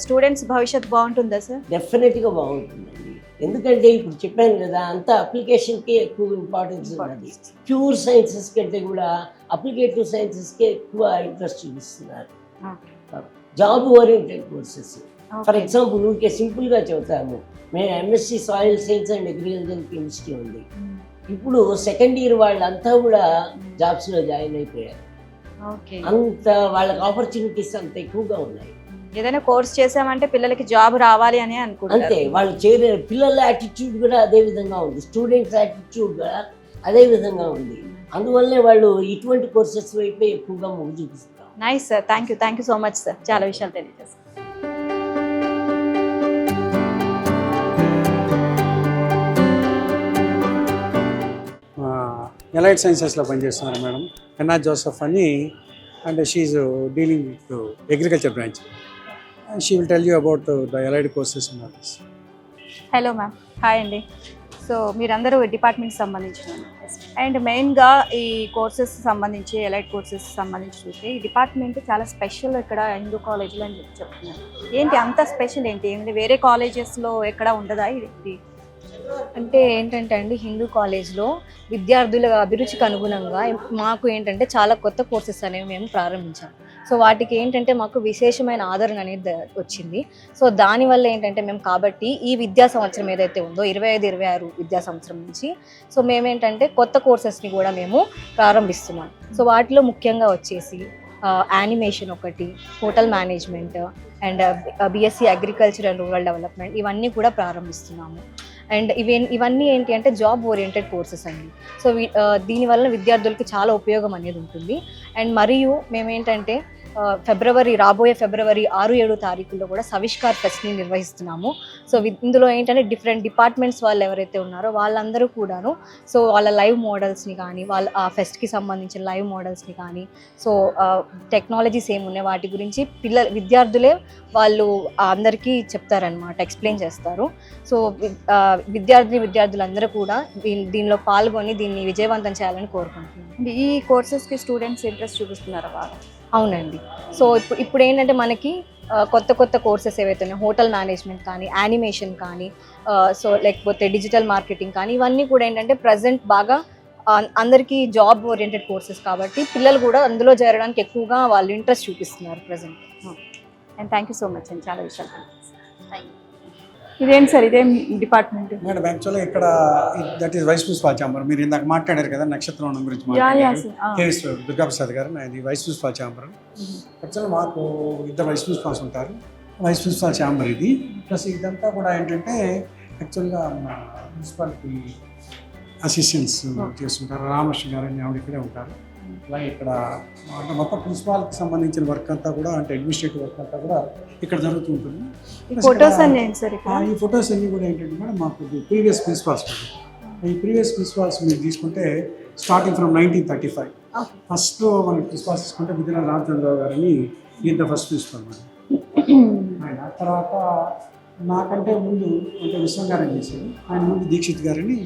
స్టూడెంట్స్ భవిష్యత్తు బాగుంటుందా సార్? డెఫినెట్గా బాగుంటుందండి. ఎందుకంటే ఇప్పుడు చెప్పాను కదా, అంత అప్లికేషన్కి ఎక్కువ ఇంపార్టెన్స్ ఉన్నది. ప్యూర్ సైన్సెస్ కంటే కూడా అప్లికేటివ్ సైన్సెస్కే ఎక్కువ ఇంట్రెస్ట్ చూపిస్తున్నారు. Job oriented courses. For example ఊరికే సింపుల్గా చెబుతాను, మేము MSc soil science and agriculture chemistry ఉంది. ఇప్పుడు సెకండ్ ఇయర్ వాళ్ళంతా కూడా జాబ్స్లో జాయిన్ అయిపోయారు. అంత వాళ్ళకి ఆపర్చునిటీస్ అంత ఎక్కువగా ఉన్నాయి. ఏదైనా కోర్స్ చేసామంటే పిల్లలకి జాబ్ రావాలి అని అనుకుంటారు. అంతే, వాళ్ళు చేరే పిల్లల యాటిట్యూడ్ కూడా అదే విధంగా ఉంది, స్టూడెంట్స్ యాటిట్యూడ్ కూడా అదే విధంగా ఉంది. అందువల్లే వాళ్ళు ఇటువంటి కోర్సెస్ వైపే ఎక్కువగా మొగ్గు చూపిస్తారు. Nice sir, thank you so much sir, చాలా విషయాలు తెలియజేస్తారు. ఎలైట్ సైన్సెస్లో పనిచేస్తున్నారు మేడం ఎన్నా జోసెఫ్ అని, and she's dealing with agriculture branch. She will tell you about the allied courses and all this. Hello ma'am, hi అండి. సో మీరందరూ డిపార్ట్మెంట్కి సంబంధించిన అండ్ మెయిన్గా ఈ కోర్సెస్ సంబంధించి ఎలైట్ కోర్సెస్ సంబంధించి చూస్తే ఈ డిపార్ట్మెంట్ చాలా స్పెషల్ ఇక్కడ హిందూ కాలేజీలో అని చెప్తున్నారు. ఏంటి అంత స్పెషల్ ఏంటి? వేరే కాలేజెస్లో ఎక్కడ ఉండదా ఇది? అంటే ఏంటంటే అండి, హిందూ కాలేజ్లో విద్యార్థుల అభిరుచికి అనుగుణంగా మాకు ఏంటంటే చాలా కొత్త కోర్సెస్ అనేవి మేము ప్రారంభించాం. సో వాటికి ఏంటంటే మాకు విశేషమైన ఆదరణ అనేది వచ్చింది. సో దానివల్ల ఏంటంటే మేము కాబట్టి ఈ విద్యా సంవత్సరం ఏదైతే ఉందో 25-26 విద్యా సంవత్సరం నుంచి సో మేమేంటంటే కొత్త కోర్సెస్ని కూడా మేము ప్రారంభిస్తున్నాం. సో వాటిలో ముఖ్యంగా వచ్చేసి యానిమేషన్ ఒకటి, hotel management and BSc agriculture and rural development, ఇవన్నీ కూడా ప్రారంభిస్తున్నాము. అండ్ ఇవన్నీ ఏంటి అంటే జాబ్ ఓరియంటెడ్ కోర్సెస్ అండి. సో దీనివల్ల విద్యార్థులకు చాలా ఉపయోగం అనేది ఉంటుంది. అండ్ మరియు మేమేంటంటే రాబోయే ఫిబ్రవరి 6-7 తారీఖుల్లో కూడా సవిష్కార్ ఫెస్ట్ని నిర్వహిస్తున్నాము. సో ఇందులో ఏంటంటే డిఫరెంట్ డిపార్ట్మెంట్స్ వాళ్ళు ఎవరైతే ఉన్నారో వాళ్ళందరూ కూడాను సో వాళ్ళ లైవ్ మోడల్స్ని కానీ వాళ్ళ ఆ ఫెస్ట్కి సంబంధించిన లైవ్ మోడల్స్ని కానీ సో టెక్నాలజీస్ ఏమున్నాయి వాటి గురించి విద్యార్థులే వాళ్ళు అందరికీ చెప్తారనమాట, ఎక్స్ప్లెయిన్ చేస్తారు. సో విద్యార్థులందరూ కూడా దీనిలో పాల్గొని దీన్ని విజయవంతం చేయాలని కోరుకుంటున్నాను. ఈ కోర్సెస్కి స్టూడెంట్స్ ఇంట్రెస్ట్ చూపిస్తున్నారా బాగా? అవునండి. సో ఇప్పుడు ఏంటంటే మనకి కొత్త కోర్సెస్ ఏవైతే ఉన్నాయో హోటల్ మేనేజ్మెంట్ కానీ, యానిమేషన్ కానీ, సో లేకపోతే డిజిటల్ మార్కెటింగ్ కానీ, ఇవన్నీ కూడా ఏంటంటే ప్రజెంట్ బాగా అందరికీ జాబ్ ఓరియంటెడ్ కోర్సెస్ కాబట్టి పిల్లలు కూడా అందులో చేరడానికి ఎక్కువగా వాళ్ళు ఇంట్రెస్ట్ చూపిస్తున్నారు present. And thank you so much అండి, చాలా విషయాలు. ఇదేంటి సార్, ఇదేం డిపార్ట్మెంట్? మేడం యాక్చువల్గా ఇక్కడ that is vice principal chamber. మీరు ఇందాక మాట్లాడారు కదా నక్షత్రం గురించి మాట్లాడారు, కేఎస్ దుర్గాప్రసాద్ గారు, ఇది వైస్ ప్రిన్సిపాల్ ఛాంబర్. యాక్చువల్గా మాకు 2 వైస్ ప్రిన్సిపాల్స్ ఉంటారు. వైస్ ప్రిన్సిపాల్ ఛాంబర్ ఇది. ప్లస్ ఇదంతా కూడా ఏంటంటే యాక్చువల్గా మా ప్రిన్సిపాల్కి అసిస్టెంట్స్ చేస్తుంటారు. రామకృష్ణ గారు అని ఆవిడ ఇక్కడే ఉంటారు. అలాగే ఇక్కడ అంటే మొత్తం ప్రిన్సిపాల్కి సంబంధించిన వర్క్ అంతా కూడా అంటే అడ్మినిస్ట్రేటివ్ వర్క్ అంతా కూడా ఇక్కడ జరుగుతూ ఉంటుంది. ఫొటోస్ అన్ని ఏంటి సార్? ఈ ఫొటోస్ అన్నీ కూడా ఏంటంటే మేడం మాకు ప్రీవియస్ ప్రిన్సిపాల్స్. ఈ ప్రీవియస్ ప్రిన్సిపాల్స్ మీరు తీసుకుంటే స్టార్టింగ్ ఫ్రమ్ 1935 ఫస్ట్ మనకి ప్రిన్సిపాల్స్ తీసుకుంటే విద్యారావు రామచంద్రరావు గారిని ఈయన ఫస్ట్ ప్రిన్సిపాల్ మేడం. ఆయన తర్వాత నాకంటే ముందు అంటే విశ్వం గారని చేశారు, ఆయన ముందు దీక్షిత్ గారిని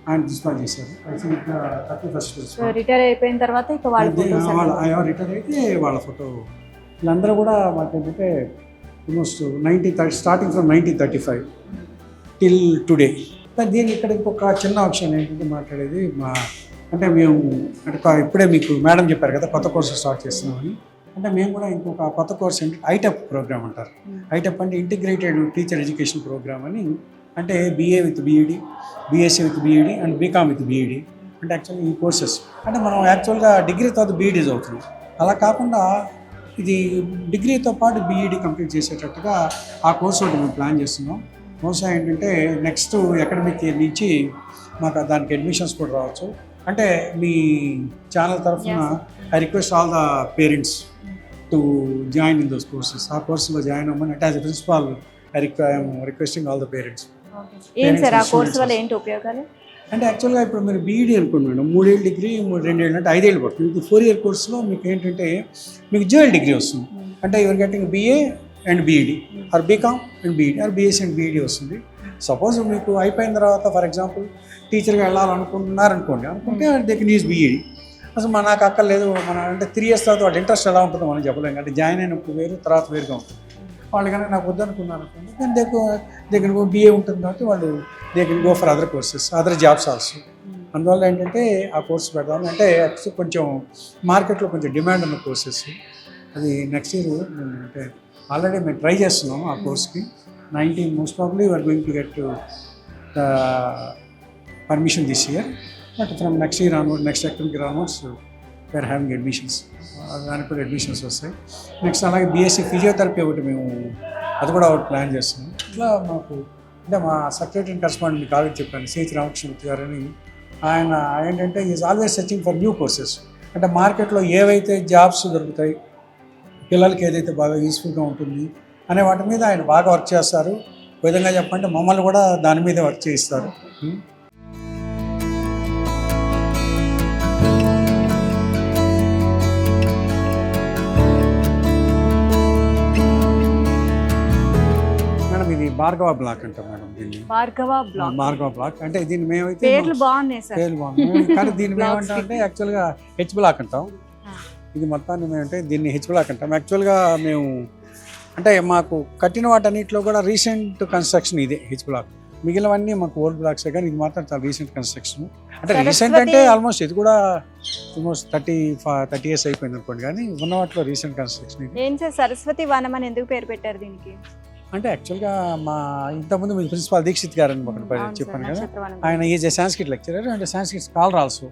ఆయన ప్రిన్సిపాల్ చేశారు. 31st principal. రిటైర్ అయిపోయిన తర్వాత ఇక వాళ్ళ రిటైర్ అయితే వాళ్ళ ఫోటో వీళ్ళందరూ కూడా మాకు ఏంటంటే almost starting from 1935 till today. దీనికి ఇక్కడ ఇంకొక చిన్న ఆప్షన్ ఏంటంటే మాట్లాడేది అంటే మేము అంటే ఇప్పుడే మీకు మేడం చెప్పారు కదా కొత్త కోర్సు స్టార్ట్ చేస్తున్నామని. అంటే మేము కూడా ఇంకొక కొత్త కోర్స్ ఏంటంటే ఐటెప్ ప్రోగ్రామ్ అంటారు. ఐటెప్ అంటే ఇంటిగ్రేటెడ్ టీచర్ ఎడ్యుకేషన్ ప్రోగ్రామ్ అని. అంటే BA with BEd, BSc with BEd and BCom with BEd. అంటే యాక్చువల్గా ఈ కోర్సెస్ అంటే మనం యాక్చువల్గా డిగ్రీ తర్వాత BEd చదువుతున్నాం. అలా కాకుండా ఇది డిగ్రీతో పాటు BEd కంప్లీట్ చేసేటట్టుగా ఆ కోర్సు ఒకటి మేము ప్లాన్ చేస్తున్నాం. బహుశా ఏంటంటే నెక్స్ట్ అకాడమిక్ ఇయర్ నుంచి మాకు దానికి అడ్మిషన్స్ కూడా రావచ్చు. అంటే మీ ఛానల్ తరఫున I request all the parents to join in those courses. ఆ కోర్సులో జాయిన్ అవ్వమని అంటే as a principal I'm requesting all the parents. ఏం సార్ ఆ కోర్సు వల్ల ఏంటి ఉపయోగాలు? అంటే యాక్చువల్గా ఇప్పుడు మీరు BEd అనుకోండి మేడం, 3 ఏళ్ళ డిగ్రీ 2 ఏళ్ళు అంటే 5 ఏళ్ళు పడుతుంది. ఇది 4 year కోర్సులో మీకు ఏంటంటే మీకు డ్యూయల్ డిగ్రీ వస్తుంది. అంటే your getting BA and BEd or BCom and BEd or BSc and BEd వస్తుంది. సపోజ్ మీకు అయిపోయిన తర్వాత ఫర్ ఎగ్జాంపుల్ టీచర్గా వెళ్ళాలనుకుంటున్నారనుకోండి, అనుకుంటే దే కెన్ యూజ్ BEd. అసలు నాకు అక్కర్లేదు, మన అంటే 3 years తర్వాత వాళ్ళ ఇంట్రెస్ట్ ఎలా ఉంటుందో మనం చెప్పలేం. అంటే జాయిన్ అయినప్పుడు వేరు, తర్వాత వేరుగా ఉంటుంది. వాళ్ళు కనుక నాకు వద్దనుకున్నారు అనుకోండి, then they can go BA ఉంటుంది కాబట్టి వాళ్ళు they can go for other courses, other jobs also. అందువల్ల ఏంటంటే ఆ కోర్స్ పెడదాం అంటే కొంచెం మార్కెట్లో కొంచెం డిమాండ్ ఉన్న కోర్సెస్. అది నెక్స్ట్ ఇయర్ అంటే ఆల్రెడీ మేము ట్రై చేస్తున్నాము ఆ కోర్స్కి. 19 most probably we're going to get permission this year. But from next year onward, next academic year onwards we're having admissions. దానికి కూడా అడ్మిషన్స్ వస్తాయి. నెక్స్ట్ అలాగే BSc ఫిజియోథెరపీ ఒకటి మేము అది కూడా ఒకటి ప్లాన్ చేస్తున్నాం. ఇట్లా మాకు అంటే మా సెక్రటరీ అండ్ కరెస్పాండెంట్ మీకు ఆల్రెడీ చెప్పాను, C.H. రామకృష్ణమూర్తి గారని. ఆయన ఏంటంటే is always searching for new courses. అంటే మార్కెట్లో ఏవైతే జాబ్స్ దొరుకుతాయి, పిల్లలకి ఏదైతే బాగా యూస్ఫుల్గా ఉంటుంది అనే వాటి మీద ఆయన బాగా వర్క్ చేస్తారు. ఒక విధంగా చెప్పంటే మమ్మల్ని కూడా దాని మీద వర్క్ చేయిస్తారు. మేడం ఇది భార్గవ బ్లాక్ అంటాం మేడం దీన్ని. భార్గవ బ్లాక్ అంటే దీన్ని మేమైతే పేర్లు బాగున్నాయి సార్. పేర్లు బాగుంది కానీ దీన్ని మేమంటాం అంటే యాక్చువల్గా H బ్లాక్ అంటాం. ఇది మొత్తాన్ని మేమంటే దీన్ని H బ్లాక్ అంటాం. యాక్చువల్గా మేము అంటే మాకు కట్టిన వాటన్నిటిలో కూడా రీసెంట్ కన్స్ట్రక్షన్ ఇదే H బ్లాక్. మిగిలినవన్నీ మాకు ఓల్డ్ బ్లాక్సే కానీ ఇది మాత్రం చాలా రీసెంట్ కన్స్ట్రక్షన్. అంటే రీసెంట్ అంటే ఆల్మోస్ట్ ఇది కూడా ఆల్మోస్ట్ 30 years అయిపోయింది అనుకోండి, కానీ ఉన్న వాటిలో రీసెంట్ కన్స్ట్రక్షన్ ఇది. ఏం సార్ సరస్వతి వనం అని ఎందుకు పేరు పెట్టారు దీనికి? అంటే యాక్చువల్గా మా ఇంతకుముందు మీ ప్రిన్సిపాల్ దీక్షిత్ గారు అని ఒకటి చెప్పాను కదా, ఆయన is a Sanskrit lecturer and Sanskrit scholar also.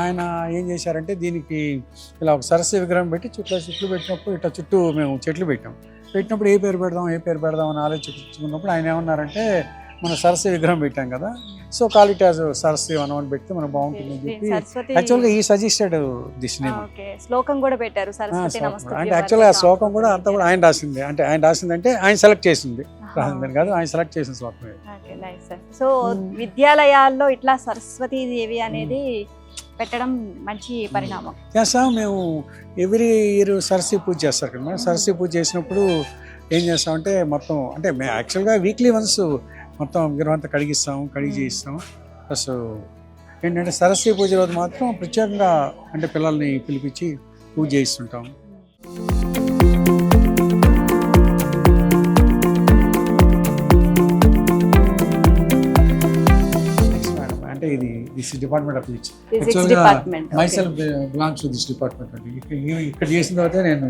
ఆయన ఏం చేశారంటే దీనికి ఇలా ఒక సరస్సు విగ్రహం పెట్టి చెట్లు పెట్టినప్పుడు ఇట్లా చుట్టూ మేము చెట్లు పెట్టినప్పుడు ఏ పేరు పెడదాం అని ఆలోచించుకున్నప్పుడు ఆయన ఏమన్నారంటే మన సరస్సు విగ్రహం పెట్టాం కదా, సో కాల్ ఇట్ యాజ్ సరస్సు వనం అని పెడితే మనకు బాగుంటుంది అని చెప్పి యాక్చువల్గా ఈ సజెస్టెడ్ దిస్ నేమ్. శ్లోకం కూడా పెట్టారు సరస్వతి నమస్తే. అంటే యాక్చువల్గా ఆ శ్లోకం కూడా అంతా కూడా ఆయన రాసింది. అంటే ఆయన రాసిందంటే ఆయన సెలెక్ట్ చేసింది, రాసిందని కాదు, ఆయన సెలెక్ట్ చేసిన శ్లోకం. సో విద్యాలయాల్లో ఇట్లా సరస్వతీ దేవి అనేది పెట్టడం మంచి పరిణామం. చేస్తాం మేము ఎవ్రీ ఇయర్ సరస్వతి పూజ చేస్తారు కదా మేడం. సరస్వతి పూజ చేసినప్పుడు ఏం చేస్తామంటే మొత్తం అంటే మేము యాక్చువల్గా వీక్లీ వన్స్ మొత్తం విగ్రహం అంతా కడిగి చేయిస్తాం. ప్లస్ ఏంటంటే సరస్వతి పూజ రోజు మాత్రం ప్రత్యేకంగా అంటే పిల్లల్ని పిలిపించి పూజ చేయిస్తుంటాం. అంటే ఇది దిస్ డిపార్ట్మెంట్ ఆఫ్ ఫిజిక్స్. యాక్చువల్గా myself belongs to this department అండి. ఇక్కడ చేసిన తర్వాత నేను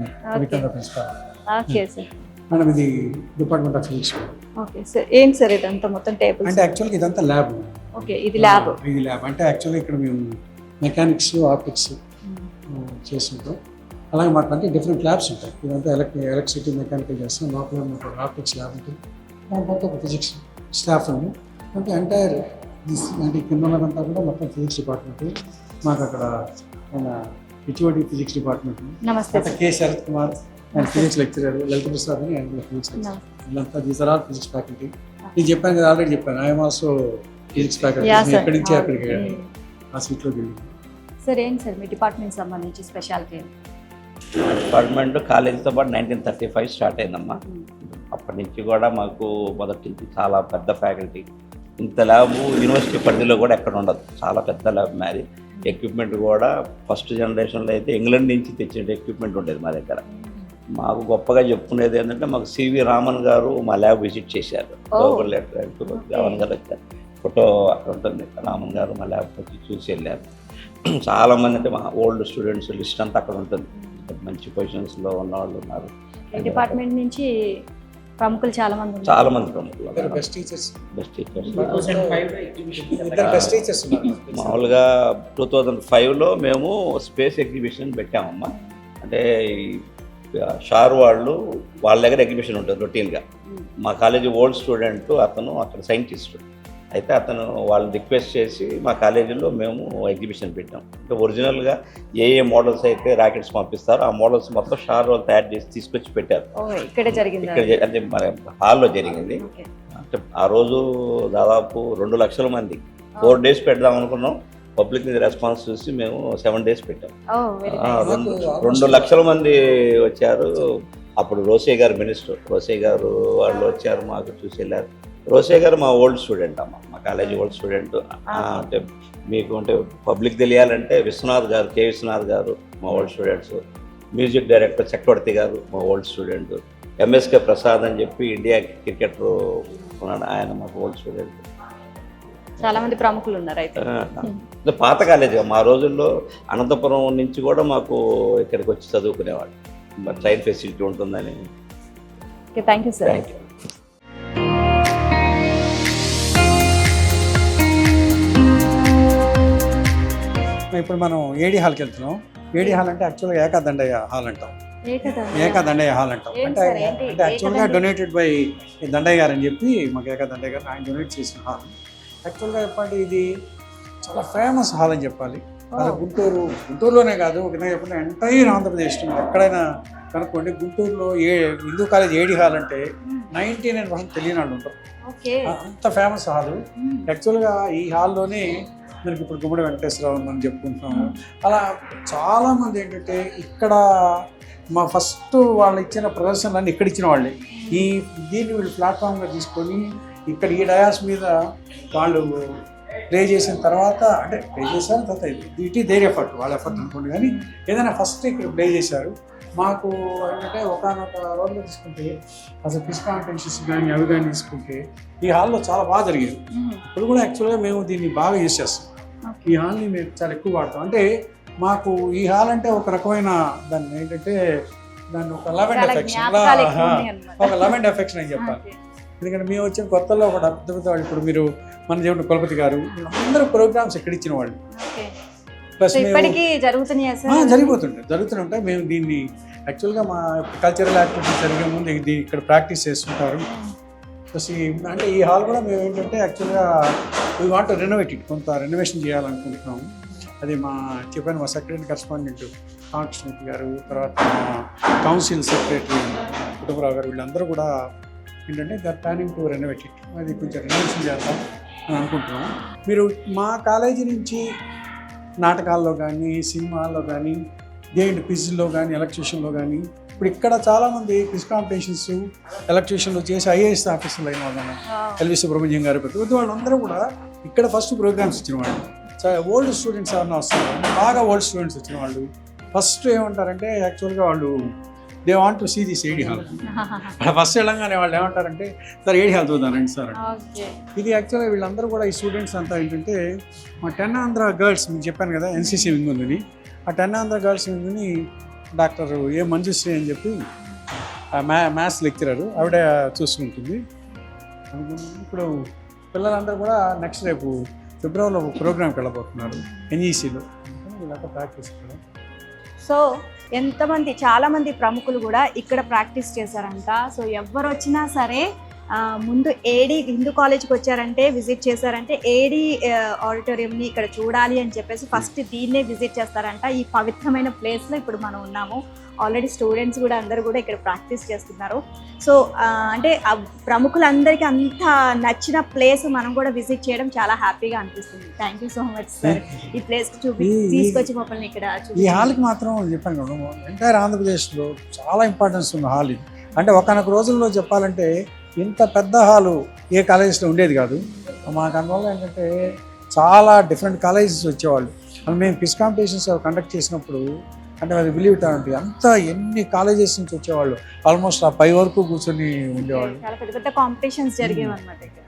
ప్రిన్సిపాల్. మేడం ఇది department of physics. Okay sir. ఏంటి సార్ ఇదంతా మొత్తం టేబుల్? అంటే యాక్చువల్గా ఇదంతా ల్యాబ్. ఓకే, ఇది ల్యాబ్. ఇది ల్యాబ్ అంటే యాక్చువల్గా ఇక్కడ మేము మెకానిక్స్, ఆప్టిక్స్ చేస్తుంటాం. అలాగే మాకు అంటే డిఫరెంట్ ల్యాబ్స్ ఉంటాయి. ఇదంతా ఎలక్ట్రిసిటీ మెకానికల్ చేస్తాం. లోపల మాకు ఆప్టిక్స్ ల్యాబ్ ఉంటుంది. మొత్తం ఫిజిక్స్ స్టాఫ్ అండి. అంటే ఎంటైర్ అంటే కింద ఉన్నదంతా కూడా మొత్తం ఫిజిక్స్ డిపార్ట్మెంట్. మాకు అక్కడ HOD ఫిజిక్స్ డిపార్ట్మెంట్. నమస్తే. K. Sharath Kumar and physics lecturer, Lalitha Prasad అని అండ్ ఫిజిక్స్ లెక్చరర్. వీళ్ళంతా these are all physics faculty. నేను చెప్పాను కదా, ఆల్రెడీ చెప్పాను, ఐఎమ్ ఆల్సో ఫిజిక్స్ ఫ్యాకల్టీ. ఎక్కడి నుంచి అక్కడికి ఆ సీట్లోకి వెళ్ళి. సార్ ఏంటి సార్ మీ డిపార్ట్మెంట్ సంబంధించి స్పెషాలిటీ? డిపార్ట్మెంట్ కాలేజీతో పాటు 1935 స్టార్ట్ అయిందమ్మా. అప్పటి నుంచి కూడా మాకు మొదటి నుంచి చాలా పెద్ద ఫ్యాకల్టీ. ఇంత ల్యాబ్ యూనివర్సిటీ పరిధిలో కూడా ఎక్కడ ఉండదు. చాలా పెద్ద ల్యాబ్ మాది. ఎక్విప్మెంట్ కూడా ఫస్ట్ జనరేషన్లో అయితే ఇంగ్లాండ్ నుంచి తెచ్చిన ఎక్విప్మెంట్ ఉండేది మా దగ్గర. మాకు గొప్పగా చెప్పుకునేది ఏంటంటే మాకు CV రామన్ గారు మా ల్యాబ్ విజిట్ చేశారు. రామన్ గారు వచ్చారు, ఫోటో అక్కడ ఉంటుంది. రామన్ గారు మా ల్యాబ్ వచ్చి చూసి వెళ్ళారు. చాలామంది అంటే మా ఓల్డ్ స్టూడెంట్స్ లిస్ట్ అంతా అక్కడ ఉంటుంది. మంచి పొజిషన్స్లో ఉన్న వాళ్ళు ఉన్నారు. డిపార్ట్మెంట్ నుంచి ప్రముఖులు చాలా మంది ప్రముఖులు. Best teachers. మామూలుగా 2005లో మేము స్పేస్ ఎగ్జిబిషన్ పెట్టామమ్మా. అంటే షార్ వాళ్ళ దగ్గర ఎగ్జిబిషన్ ఉంటుంది రొటీన్గా. మా కాలేజీ ఓల్డ్ స్టూడెంట్ అతను అక్కడ సైంటిస్ట్. అయితే అతను వాళ్ళని రిక్వెస్ట్ చేసి మా కాలేజీలో మేము ఎగ్జిబిషన్ పెట్టాం. అంటే ఒరిజినల్గా ఏ మోడల్స్ అయితే రాకెట్స్ పంపిస్తారో ఆ మోడల్స్ మొత్తం షార్ వాళ్ళు తయారు చేసి తీసుకొచ్చి పెట్టారు. ఇక్కడ అంటే మన హాల్లో జరిగింది. అంటే ఆ రోజు దాదాపు 2 లక్షల మంది 4 days పెడదాం అనుకున్నాం. పబ్లిక్ మీద రెస్పాన్స్ చూసి మేము 7 days పెట్టాం. 2 లక్షల మంది వచ్చారు. అప్పుడు రోసే గారు మినిస్టర్, రోసే గారు వాళ్ళు వచ్చారు, మాకు చూసి వెళ్ళారు. రోసే గారు మా ఓల్డ్ స్టూడెంట్ అమ్మ, మా కాలేజీ ఓల్డ్ స్టూడెంట్. అంటే మీకు అంటే పబ్లిక్ తెలియాలంటే విశ్వనాథ్ గారు, కె విశ్వనాథ్ గారు మా ఓల్డ్ స్టూడెంట్స్, మ్యూజిక్ డైరెక్టర్ చక్రవర్తి గారు మా ఓల్డ్ స్టూడెంట్, ఎంఎస్కే ప్రసాద్ అని చెప్పి ఇండియా క్రికెటర్ ఉన్నాడు, ఆయన మాకు ఓల్డ్ స్టూడెంట్. చాలా మంది ప్రముఖులు ఉన్నారు అయితే. ఇది పాత కాలేజీ. మా రోజుల్లో అనంతపురం నుంచి కూడా మాకు ఇక్కడికి వచ్చి చదువుకునేవాళ్ళు, ట్రైన్ ఫెసిలిటీ ఉంటుందని. Okay, thank you sir. Thank you. ఇప్పుడు మనం ఏడి హాల్కి వెళ్తున్నాం. ఏడి హాల్ అంటే యాక్చువల్గా ఏకాదండయ్య హాల్ అంటాం. ఏకాదండయ్య హాల్ అంటాం. అంటే యాక్చువల్గా డొనేటెడ్ బై దండయ్య గారు అని చెప్పి, మాకు ఏకాదండయ్య గారు ఆయన డొనేట్ చేసిన హాల్. యాక్చువల్గా చెప్పండి ఇది చాలా ఫేమస్ హాల్ అని చెప్పాలి. అది గుంటూరులోనే కాదు, ఒక విధంగా చెప్పండి ఎంటైర్ ఆంధ్రప్రదేశ్లో ఎక్కడైనా కనుక్కోండి, గుంటూరులో హిందూ కాలేజ్ ఏడి హాల్ అంటే 99% తెలియని వాళ్ళు ఉంటారు. అంత ఫేమస్ హాల్. యాక్చువల్గా ఈ హాల్లోనే మనకి ఇప్పుడు గుమ్మడి వెంకటేశ్వరరావు ఉందని చెప్పుకుంటున్నాము. అలా చాలామంది ఏంటంటే ఇక్కడ మా ఫస్ట్ వాళ్ళు ఇచ్చిన ప్రదర్శనలన్నీ ఇక్కడ ఇచ్చిన వాళ్ళే. దీన్ని వీళ్ళు ప్లాట్ఫామ్గా తీసుకొని ఇక్కడ ఈ డయాస్ మీద వాళ్ళు ప్లే చేసిన తర్వాత, అంటే ప్లే చేశారు తర్వాత ఇట్ ఈస్ దేర్ ఎఫర్ట్, వాళ్ళ ఎఫర్ట్ అనుకోండి. కానీ ఏదైనా ఫస్ట్ ఇక్కడ ప్లే చేశారు. మాకు ఏంటంటే ఒకనొక రోజులో తీసుకుంటే అసలు క్విజ్ కాంపిటీషన్స్ కానీ అవి కానీ తీసుకుంటే ఈ హాల్లో చాలా బాగా జరిగేది. ఇప్పుడు కూడా యాక్చువల్గా మేము దీన్ని బాగా యూజ్ చేస్తాం. ఈ హాల్ని మేము చాలా ఎక్కువ వాడతాం. అంటే మాకు ఈ హాల్ అంటే ఒక రకమైన దాన్ని ఏంటంటే దాన్ని ఒక లవ్ అండ్ ఎఫెక్షన్, ఒక లవ్ అండ్ ఎఫెక్షన్ అని చెప్పాలి. ఎందుకంటే మేము వచ్చిన కొత్తలో ఒక అద్భుత వాళ్ళు, ఇప్పుడు మీరు మన దేవుడు కులపతి గారు, అందరూ ప్రోగ్రామ్స్ ఎక్కడ ఇచ్చిన వాళ్ళు. ప్లస్ జరుగుతూనే ఉంటాయి. మేము దీన్ని యాక్చువల్గా మా కల్చరల్ యాక్టివిటీస్ జరిగే ముందు ఇది ఇక్కడ ప్రాక్టీస్ చేస్తుంటారు. ప్లస్ అంటే ఈ హాల్ కూడా మేము ఏంటంటే యాక్చువల్గా we want to renovate it, కొంత రెనోవేషన్ చేయాలనుకుంటున్నాము. అది చెప్పాను మా సెక్రటరీ కరెస్పాండెంట్ కామకృష్ణమూర్తి గారు, తర్వాత మా కౌన్సిల్ సెక్రటరీ కుటుంబరావు గారు, వీళ్ళందరూ కూడా ఏంటంటే they are planning to renovate it. అది కొంచెం రెనోవేషన్ చేద్దాం అని అనుకుంటున్నాం. మీరు మా కాలేజీ నుంచి నాటకాల్లో కానీ, సినిమాల్లో కానీ, దేంటి క్విజ్లో కానీ, ఎలక్ట్యూషన్లో కానీ, ఇప్పుడు ఇక్కడ చాలామంది క్విజ్ కాంపిటీషన్స్ ఎలక్ట్యూషన్లో చేసి ఐఏఎస్ ఆఫీసర్లు అయిన వాళ్ళు, ఎల్వి సుబ్రహ్మణ్యం గారు, ప్రతి వాళ్ళందరూ కూడా ఇక్కడ ఫస్ట్ ప్రోగ్రామ్స్ ఇచ్చిన వాళ్ళు. ఓల్డ్ స్టూడెంట్స్ ఎవరైనా వస్తారు, బాగా ఓల్డ్ స్టూడెంట్స్ వచ్చిన వాళ్ళు ఫస్ట్ ఏమంటారంటే యాక్చువల్గా వాళ్ళు they want to see this AD hall. First వెళ్ళంగానే వాళ్ళు ఏమంటారంటే సార్ ఏడి హాల్ చూద్దానండి సార్. ఇది యాక్చువల్గా వీళ్ళందరూ కూడా ఈ స్టూడెంట్స్ అంతా ఏంటంటే మా 10 ఆంధ్ర గర్ల్స్, మీకు చెప్పాను కదా ఎన్సీసీ వింగ్ ఉందని, ఆ 10 ఆంధ్ర గర్ల్స్ వింగ్ని డాక్టర్ ఏ మంజుశ్రీ అని చెప్పి మ్యాథ్స్ లెక్చరర్ ఆవిడ చూసుకుంటుంది. ఇప్పుడు పిల్లలందరూ కూడా నెక్స్ట్ రేపు ఫిబ్రవరిలో ప్రోగ్రామ్కి వెళ్ళబోతున్నారు ఎన్ఈసీలో, వీళ్ళంతా ప్రాక్టీస్ చేయడం. సో చాలామంది ప్రముఖులు కూడా ఇక్కడ ప్రాక్టీస్ చేశారంట. సో ఎవరు వచ్చినా సరే ముందు ఏడి హిందూ కాలేజ్కి వచ్చారంటే, విజిట్ చేశారంటే ఏడి ఆడిటోరియంని ఇక్కడ చూడాలి అని చెప్పేసి ఫస్ట్ దీన్నే విజిట్ చేస్తారంట. ఈ పవిత్రమైన ప్లేస్లో ఇప్పుడు మనం ఉన్నాము. ఆల్రెడీ స్టూడెంట్స్ కూడా అందరూ కూడా ఇక్కడ ప్రాక్టీస్ చేస్తున్నారు. సో అంటే ప్రముఖులందరికీ అంత నచ్చిన ప్లేస్ మనం కూడా విజిట్ చేయడం చాలా హ్యాపీగా అనిపిస్తుంది. Thank you so much sir, ఈ ప్లేస్ తీసుకొచ్చి మమ్మల్ని ఇక్కడ. ఈ హాల్కి మాత్రం చెప్పాను కదా, ఎంటైర్ ఆంధ్రప్రదేశ్లో చాలా ఇంపార్టెన్స్ ఉన్న హాల్ ఇది. అంటే ఒకనొక రోజుల్లో చెప్పాలంటే ఇంత పెద్ద హాలు ఏ కాలేజెస్లో ఉండేది కాదు. మాకు అందువల్ల ఏంటంటే చాలా డిఫరెంట్ కాలేజెస్ వచ్చేవాళ్ళు. మేము క్విజ్ కాంపిటీషన్స్ కండక్ట్ చేసినప్పుడు అంటే అది బిలీవ్ ఇట్ అంటే అంతా ఎన్ని కాలేజెస్ నుంచి వచ్చేవాళ్ళు, ఆల్మోస్ట్ ఆ 5 వరకు కూర్చొని ఉండేవాళ్ళు. చాలా పెద్ద పెద్ద కాంపిటీషన్స్ జరిగేవి అనమాట ఇక్కడ.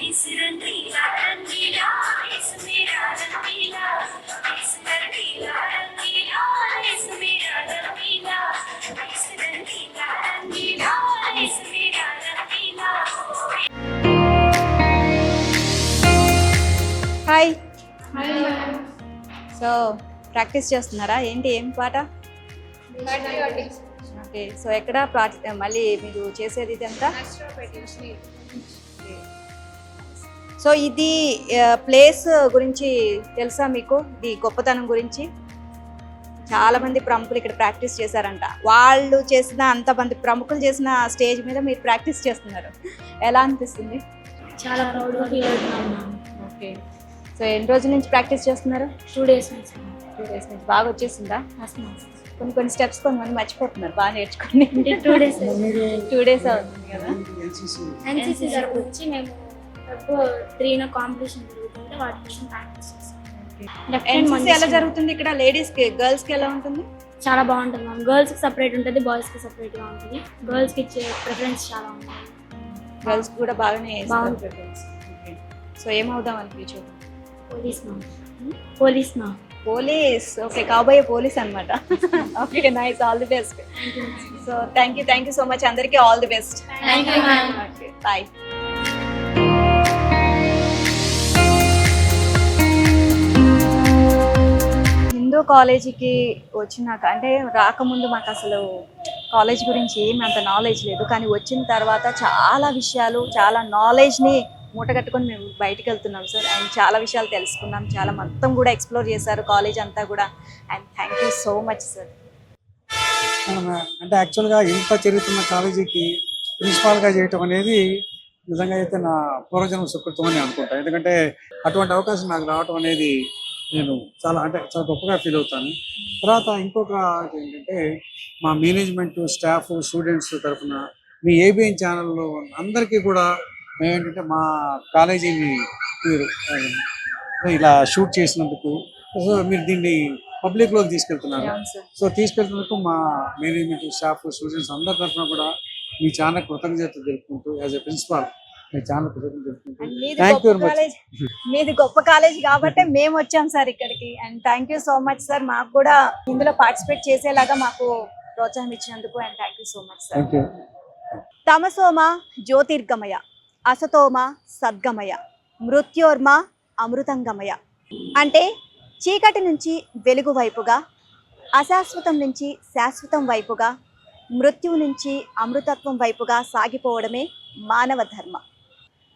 హాయ్. సో ప్రాక్టీస్ చేస్తున్నారా? ఏంటి ఏం పాట? ఓకే. సో ఎక్కడ మళ్ళీ మీరు చేసేది ఇదంతా? సో ఇది ప్లేస్ గురించి తెలుసా మీకు? ఇది గొప్పతనం గురించి చాలా మంది ప్రముఖులు ఇక్కడ ప్రాక్టీస్ చేశారంట. వాళ్ళు చేసిన అంతమంది ప్రముఖులు చేసిన స్టేజ్ మీద మీరు ప్రాక్టీస్ చేస్తున్నారు. ఎలా అనిపిస్తుంది? చాలా ప్రౌడ్గా ఫీల్ అవుతున్నాను. ఓకే. సో ఎన్ని రోజుల నుంచి ప్రాక్టీస్ చేస్తున్నారు? 2 days నుంచి. 2 days నుంచి. బాగా వచ్చేసిందా? వస్తున్నాను. కొన్ని స్టెప్స్ కొంతమంది మర్చిపోతున్నారు బాగా నేర్చుకుని. 2 days. 2 days అవుతుంది కదా. ఎన్సీసీ తరపు వచ్చి మేము తరపు 3 కాంపిటీషన్ జరుగుతుంటే వాటి కోసం ప్రాక్టీస్ చేస్తాం. ఎన్సీసీ ఎలా జరుగుతుంది ఇక్కడ? లేడీస్కి గర్ల్స్కి ఎలా ఉంటుంది? చాలా బాగుంటుంది మ్యామ్. గర్ల్స్కి సపరేట్ ఉంటుంది, బాయ్స్కి సపరేట్గా ఉంటుంది. గర్ల్స్కి ఇచ్చే ప్రిఫరెన్స్ చాలా ఉంటుంది. గర్ల్స్ కూడా బాగానే బాగుంటుంది. సో ఏమవుదాం అనిపించు? Police ma'am. Police ma'am. Police. Okay, కాబోయే పోలీస్ అనమాట. Okay, nice. All the best. So thank you so much. అందరికీ all the best. Thank you ma'am. Okay, bye. Hindu కాలేజీకి వచ్చినాక అంటే రాకముందు మాకు అసలు కాలేజ్ గురించి ఏమి అంత నాలెడ్జ్ లేదు, కానీ వచ్చిన తర్వాత చాలా విషయాలు, చాలా నాలెడ్జ్ని మూటగట్టుకొని మేము బయటికి వెళ్తున్నాం సార్. అండ్ చాలా విషయాలు తెలుసుకున్నాం, చాలా మొత్తం కూడా ఎక్స్ప్లోర్ చేశారు కాలేజ్ అంతా కూడా. And thank you so much sir. అంటే యాక్చువల్గా ఇంత చరిత్ర కాలేజీకి ప్రిన్సిపాల్గా చేయటం అనేది నిజంగా అయితే నా పూర్వజన్మ సుకృతం అని అనుకుంటాను. ఎందుకంటే అటువంటి అవకాశం నాకు రావటం అనేది నేను చాలా గొప్పగా ఫీల్ అవుతాను. తర్వాత ఇంకొక ఏంటంటే మా మేనేజ్మెంట్, స్టాఫ్, స్టూడెంట్స్ తరఫున మీ ఏబిఎన్ ఛానల్లో అందరికీ కూడా మేమేంటంటే మా కాలేజీని మీరు ఇలా షూట్ చేసినందుకు, సో మీరు దీన్ని పబ్లిక్లోకి తీసుకెళ్తున్నారు. సో తీసుకెళ్తున్నందుకు మా మేనేజ్మెంట్, స్టాఫ్, స్టూడెంట్స్ అందరి తరఫున కూడా మీ ఛానల్ కృతజ్ఞతలు తెలుపుకుంటూ, as a principal me channel కృతజ్ఞతలు తెలుపుకుంటూ థ్యాంక్ యూ వెరీ మచ్. మీది గొప్ప కాలేజ్ కాబట్టి మేము వచ్చాం సార్ ఇక్కడికి. And thank you so much sir. మాకు కూడా ఇందులో పార్టిసిపేట్ చేసేలాగా మాకు ప్రోత్సాహం ఇచ్చినందుకు and thank you so much sir. Thank you. తమసోమ జ్యోతిర్గమయ, అసతోమ సద్గమయ, మృత్యోర్మ అమృతంగమయ. అంటే చీకటి నుంచి వెలుగు వైపుగా, అశాశ్వతం నుంచి శాశ్వతం వైపుగా, మృత్యువు నుంచి అమృతత్వం వైపుగా సాగిపోవడమే మానవ ధర్మం.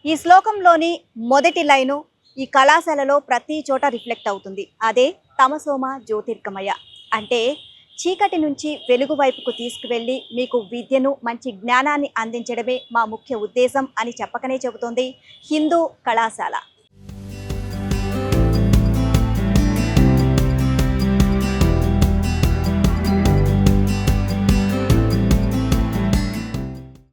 ఈ శ్లోకంలోని మొదటి లైను ఈ కళాశాలలో ప్రతి చోట రిఫ్లెక్ట్ అవుతుంది. అదే తమసోమ జ్యోతిర్గమయ. అంటే చీకటి నుంచి వెలుగు వైపుకు తీసుకువెళ్ళి మీకు విద్యను, మంచి జ్ఞానాన్ని అందించడమే మా ముఖ్య ఉద్దేశం అని చెప్పకనే చెబుతోంది హిందూ కళాశాల.